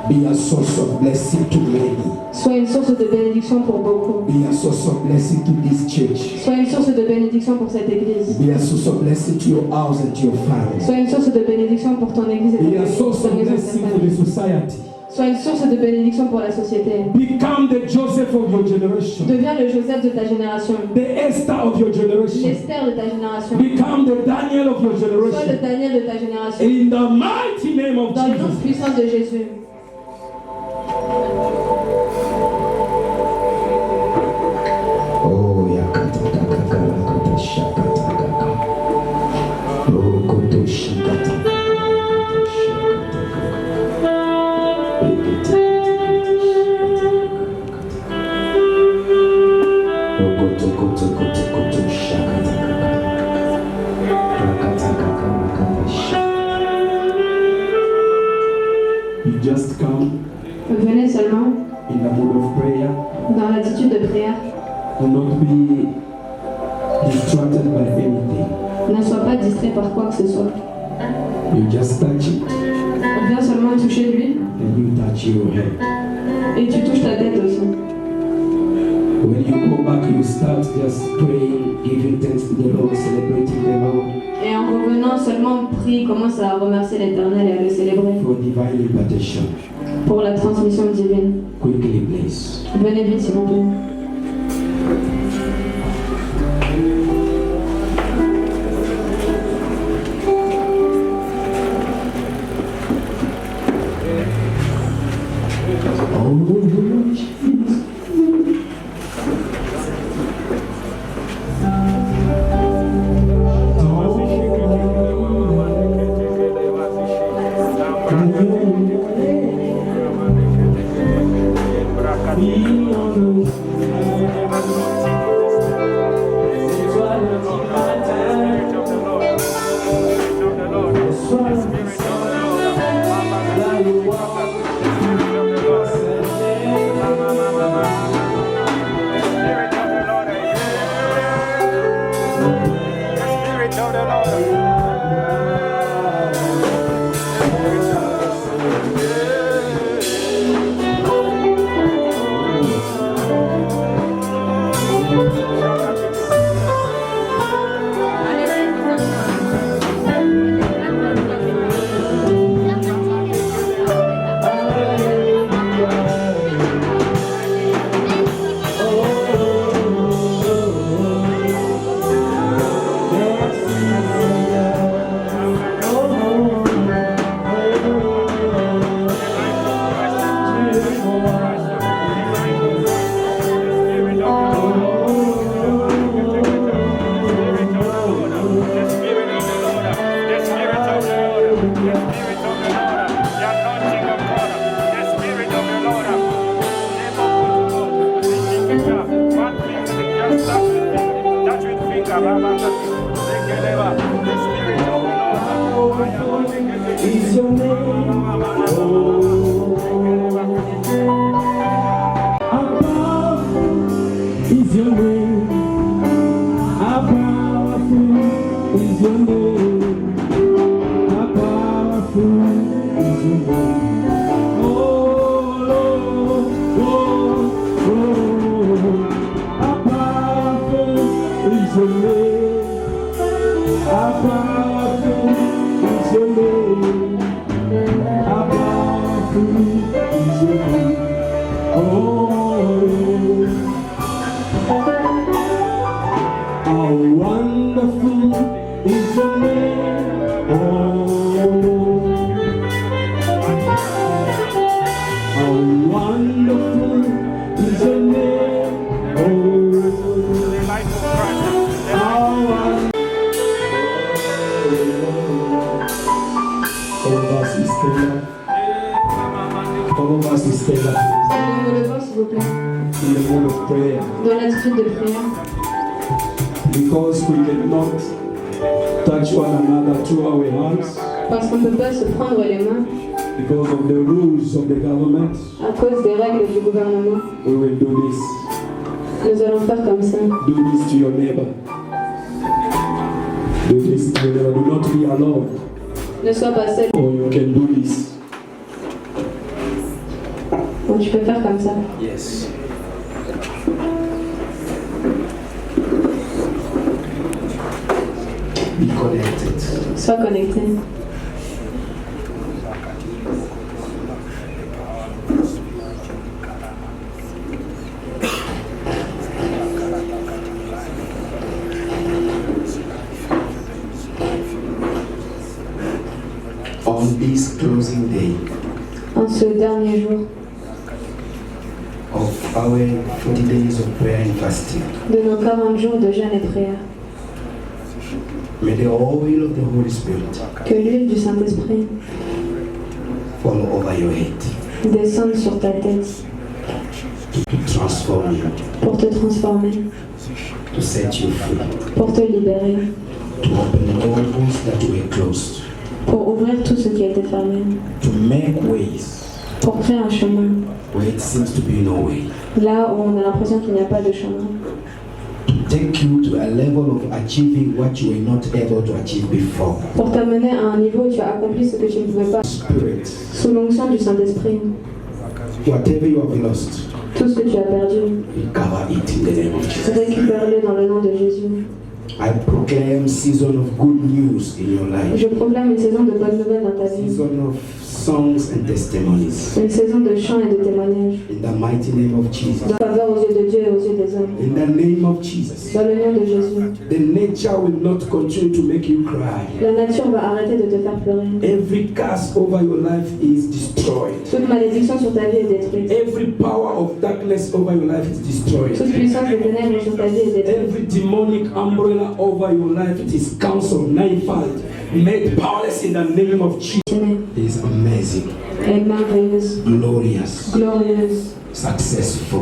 Be a source of blessing to many. Sois une source de bénédiction pour beaucoup. Be a source of blessing to this church. Sois une source de bénédiction pour cette église. Be a source of blessing to your house and to your family. Sois une source de bénédiction pour ton église et Be ta a source of maison, ta blessing to the famille. society. Sois une source de bénédiction pour la société. Become the Joseph of your generation. Deviens le Joseph de ta génération. The Esther of your generation. L'Esther de ta génération. Become the Daniel of your Sois le generation. Daniel de ta génération. In the mighty name of Dans le nom Jesus. puissant de Jésus. Oh, yakata kaka kata shakata kaka. Oh, koto shikata. Shakata kaka. Oh, koto shakata kaka. Rakata kaka rakata shakata. You just come Venez seulement in the mood of prayer. dans l'attitude de prière. Do not be distracted by anything. Ne sois pas distrait par quoi que ce soit. You just touch it Viens seulement toucher lui and you touch your head. et tu touches ta tête aussi. When you go back, you start just praying, giving thanks to the Lord, celebrating the Lord Et en revenant seulement, prie, commence à remercier l'Éternel et à le célébrer for divine impartation. pour la transmission divine. Quickly, please. Venez vite s'il vous plaît. Oh, is your name. How powerful is your name. Oh Lord, oh, oh. How powerful is your name. How powerful is your name. How powerful is your name. Oh, how wonderful is your name. Oh, how wonderful is your name. Oh, how wonderful. All of us is stand up. Nous nous levons, s'il vous plaît, In the mode of prayer, dans l'attitude de prière. because we cannot touch one another through our hands, Parce qu'on ne peut pas se prendre les mains because of the rules of the government. à cause des règles du gouvernement. We will do this. Nous allons faire comme ça. Do this to your neighbor. Do this to your neighbor. Do not be alone. Ne sois pas seul. Or you can do this. Donc, tu peux faire comme ça. Yes. Be connected. Sois connecté. On this closing day En ce dernier jour of our 40 days of prayer and fasting, de nos 40 jours de jeûne et prière, may the oil of the Holy Spirit que l'huile du Saint-Esprit fall over your head descende sur ta tête to transform you, pour te transformer, to set you free, pour te libérer, to open doors that were closed, pour ouvrir tout ce qui a été fermé, to make ways pour créer un chemin where it seems to be no way, là où on a l'impression qu'il n'y a pas de chemin, to take you to a level of achieving what you were not able to achieve before. pour t'amener à un niveau où tu as accompli ce que tu ne pouvais pas. Spirit, Sous l'onction du Saint-Esprit, whatever you have lost, tout ce que tu as perdu, recover it in the name of Jesus. récupère-le dans le nom de Jésus. I proclaim season of good news in your life, Je proclame une saison de bonnes nouvelles dans ta vie, season of songs and testimonies. une saison de chants et de témoignages, In the mighty name of Jesus. de faveur aux yeux de Dieu et aux yeux des hommes. In the name of Jesus. Dans le nom de Jésus, The nature will not continue to make you cry. la nature va arrêter de te faire pleurer. Every curse over your life is destroyed. Toute malédiction sur ta vie est détruite. Every power of darkness over your life is destroyed. Toute puissance des ténèbres sur ta vie est détruite. Every demonic umbrella over your life, it is cancelled, nullified, made powerless in the name of Jesus. It is amazing, Elle est merveilleuse, glorious, glorieuse. successful.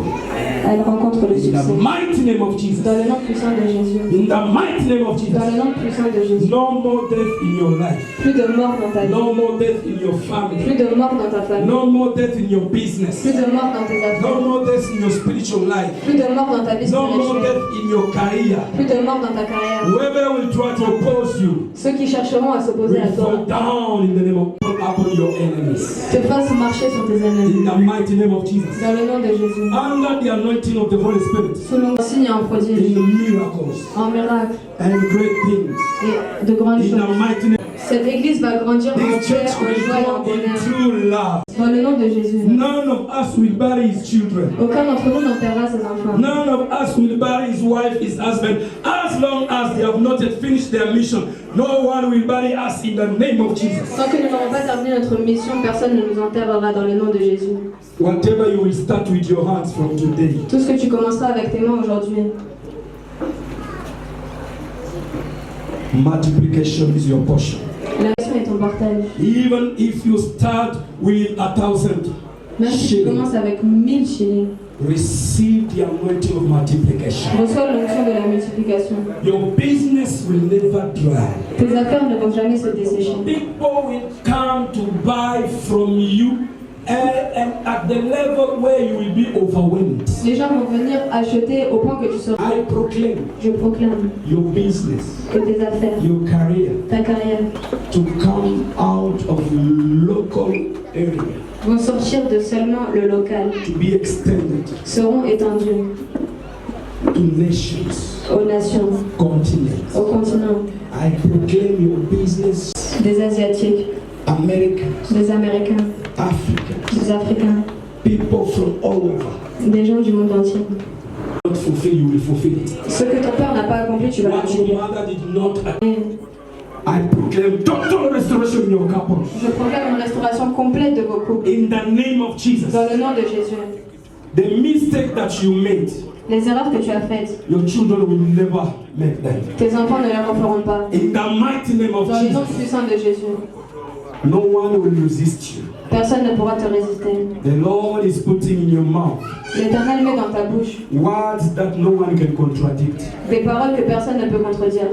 Elle rencontre le In the succès. mighty name of Jesus. Dans le nom puissant de Jésus. In the mighty name of Dans Jesus. le nom puissant de Jésus. No more death in your life. Plus de mort dans ta vie. No more death in your family. Plus de mort dans ta famille. No more death in your business. Plus de mort dans tes No affaires. more death in your spiritual life. Plus de mort dans ta vie No more spirituelle. death in your career. Plus de mort dans ta carrière. Whoever will try to oppose you Ceux qui chercheront à s'opposer à will toi fall down in the name of upon your enemies. te fassent marcher sur tes In ennemis. the mighty name of Jesus. Dans le nom de Jésus. Under the anointing of the Holy Spirit. Selon le signe et en In prodige, the miracles en miracle and great things. et de grandes In the choses. mighty name. Cette église va grandir en This paix, church en will joie et en grow in bonheur. true love. Dans le nom de Jésus. None of us will bury his children. Aucun d'entre nous n'enterrera ses enfants. None of us will bury his wife, his husband, as long as they have not yet finished their mission. No one will bury us in the name of Jesus. Tant que nous n'aurons pas terminé notre mission, personne ne nous enterrera dans le nom de Jésus. Whatever you will start with your hands from today, Tout ce que tu commenceras avec tes mains aujourd'hui, multiplication is your portion. la mission est ton partage. Even if you start with 1,000 Même si tu shillings, commences avec 1000 shillings, receive the anointing of multiplication. reçois l'onction de la multiplication. Your business will never dry. Tes affaires ne vont jamais se dessécher. People will come to buy from you And at the level where you will be overwhelmed, Les gens vont venir acheter au point que tu seras. I proclaim Je proclame your business, que tes affaires, your career, ta carrière to come out of local area, vont sortir de seulement le local, to be extended seront étendus to nations, aux nations, continents. au continent, I proclaim your business, des Asiatiques, Americans, des Américains, Africans, des Africains, people from all over. des gens du monde entier. Not fulfill, you will fulfill it. Ce que ton père n'a pas accompli, tu vas What your l'accomplir. mother did not, Et I proclaim total restoration in your couple. je proclame une restauration complète de vos couples. In the name of Jesus. Dans le nom de Jésus. The mistake that you made, Les erreurs que tu as faites, your children will never make them. tes enfants ne les referont pas. In the mighty name of Dans le nom Jesus, puissant de Jésus, no one will resist you. personne ne pourra te résister. The Lord is putting in your mouth L'Éternel met dans ta bouche words that no one can contradict. des paroles que personne ne peut contredire.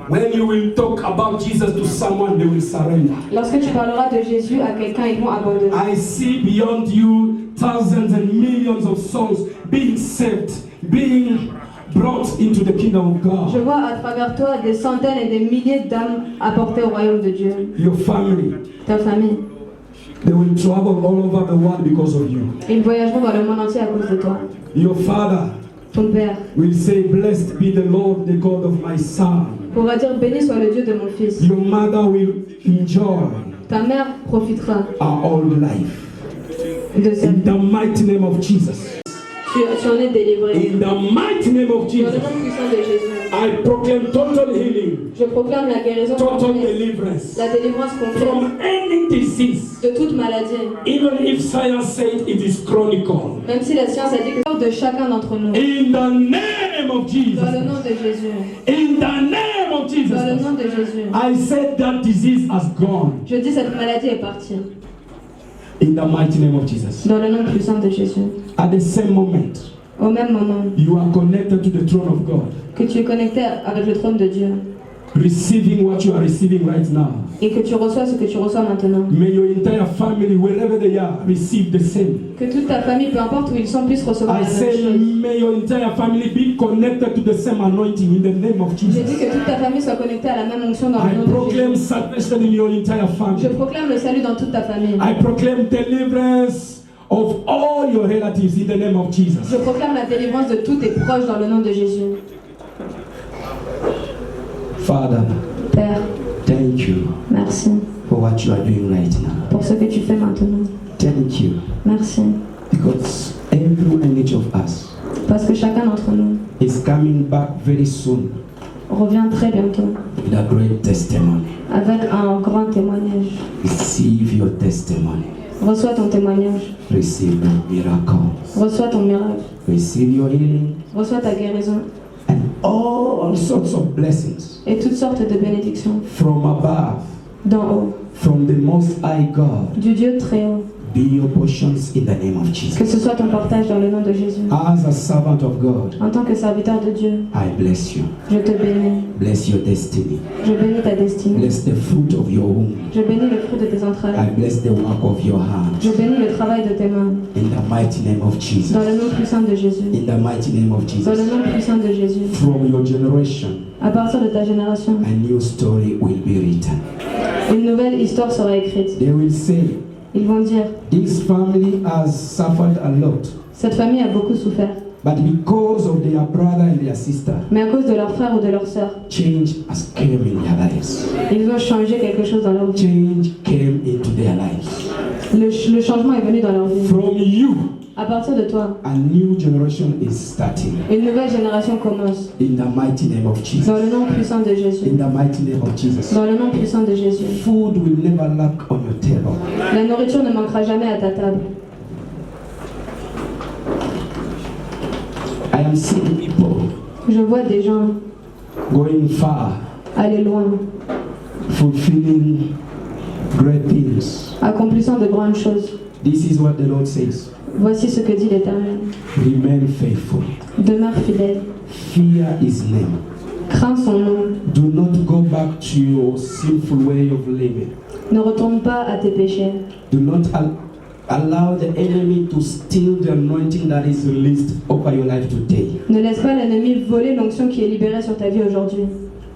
When you will talk about Jesus to someone, they will surrender. Lorsque tu parleras de Jésus à quelqu'un, ils vont abandonner. I see beyond you thousands and millions of souls being saved, being brought into the kingdom of Je God. vois à travers toi des centaines et des milliers d'âmes apportées au royaume de Dieu. Your family, Ta famille, they will travel all over the world because of you. ils voyageront dans le monde entier à cause de toi. Your father Ton père will say, "Blessed be the Lord, the God of my son." pourra dire béni soit le Dieu de mon fils. Your mother will enjoy Ta mère profitera our old life. de ça. In the mighty name of Jesus. Tu en es délivré. In the mighty name of Dans le Jesus. nom puissant de Jésus, I proclaim total healing, je proclame la guérison total complète, deliverance la délivrance complète from any disease. de toute maladie. Even if science said it is chronical. Même si la science a dit que de chacun d'entre nous. In the name of Jesus. Dans le nom de Jésus. In the name of Dans le Jesus. nom de Jésus. I said that disease has gone. Je dis cette maladie est partie. In the mighty name of Jesus. Dans le nom puissant de Jésus. At the same moment, Au même moment you are connected to the throne of God, que tu es connecté avec le trône de Dieu receiving what you are receiving right now. et que tu reçois ce que tu reçois maintenant. May your entire family, wherever they are, receive the same. Que toute ta famille, peu importe où ils sont, puisse recevoir I la même say, chose. may your entire family be connected to the same anointing in the name of J'ai dit Jesus. que toute ta famille soit connectée à la même onction dans I le nom de proclaim Jésus. salvation in your entire Je family. proclame le salut dans toute ta famille. I proclaim deliverance of all your relatives in the name of Jesus. Je proclame la délivrance de tous tes proches dans le nom de Jésus. Father, Père, thank you merci for what you are doing right now. pour ce que tu fais maintenant. Thank you Merci. because every and each of us Parce que chacun d'entre nous is coming back very soon revient très bientôt with a great testimony. avec un grand témoignage. Receive your testimony. Reçois ton témoignage. Receive your miracle. Reçois ton miracle. Receive your healing Reçois ta guérison and all sorts of blessings et toutes sortes de bénédictions from above, d'en haut, from the Most High God. du Dieu très haut. Be your portions in the name of Que Jesus. ce soit ton partage dans le nom de Jésus. As a servant of God, En tant que serviteur de Dieu, I bless you. je te bénis. Bless your destiny. Je bénis ta destinée. Bless the fruit of your womb. Je bénis le fruit de tes entrailles. I bless the work of your Je hands. bénis le travail de tes mains. In the mighty name of Jesus. Dans le nom puissant de Jésus. In the mighty name of Dans le Jesus. nom puissant de Jésus. From your generation, À partir de ta génération, a new story will be written. une nouvelle histoire sera écrite. They will say, Ils vont dire, this family has suffered a lot, cette famille a beaucoup souffert. but because of their brother and their sister, Mais à cause de leur frère ou de leur sœur, change has come in their lives. ils ont changé quelque chose dans leur vie. Change came into their lives. Le changement est venu dans leur vie. From you, À partir de toi, a new generation is starting. une nouvelle génération commence. In the mighty name of Jesus. Dans le nom puissant de Jésus. In the mighty name of Jesus. Dans le nom puissant de Jésus. Food will never lack on your table. La nourriture ne manquera jamais à ta table. I am seeing people Je vois des gens going far, aller loin, fulfilling great things. accomplissant de grandes choses. This is what the Lord says. Voici ce que dit l'Éternel. Remain faithful. Demeure fidèle. Fear his name. Crains son nom. Do not go back to your sinful way of living. Ne retourne pas à tes péchés. Do not Allow the enemy to steal the anointing that is released over your life today. Ne laisse pas l'ennemi voler l'onction qui est libérée sur ta vie aujourd'hui.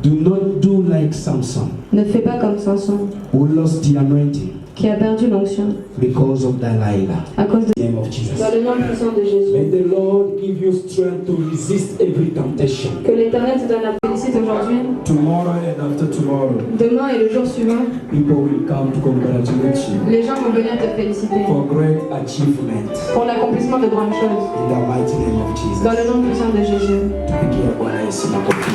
Do not do like Samson, Ne fais pas comme Samson, who lost the anointing qui a perdu l'onction because of Delilah. à cause de... In the name of Jesus. Dans le nom puissant de Jésus. May the Lord give you strength to resist every temptation. Que l'Éternel te donne la félicite aujourd'hui. Tomorrow and after tomorrow, Demain et le jour suivant, people will come to congratulate you les gens vont venir te féliciter for great achievement. pour l'accomplissement de grandes choses. In the mighty name of Jesus. Dans le nom puissant de Jésus. Tupigie Bwana Yesu makofi.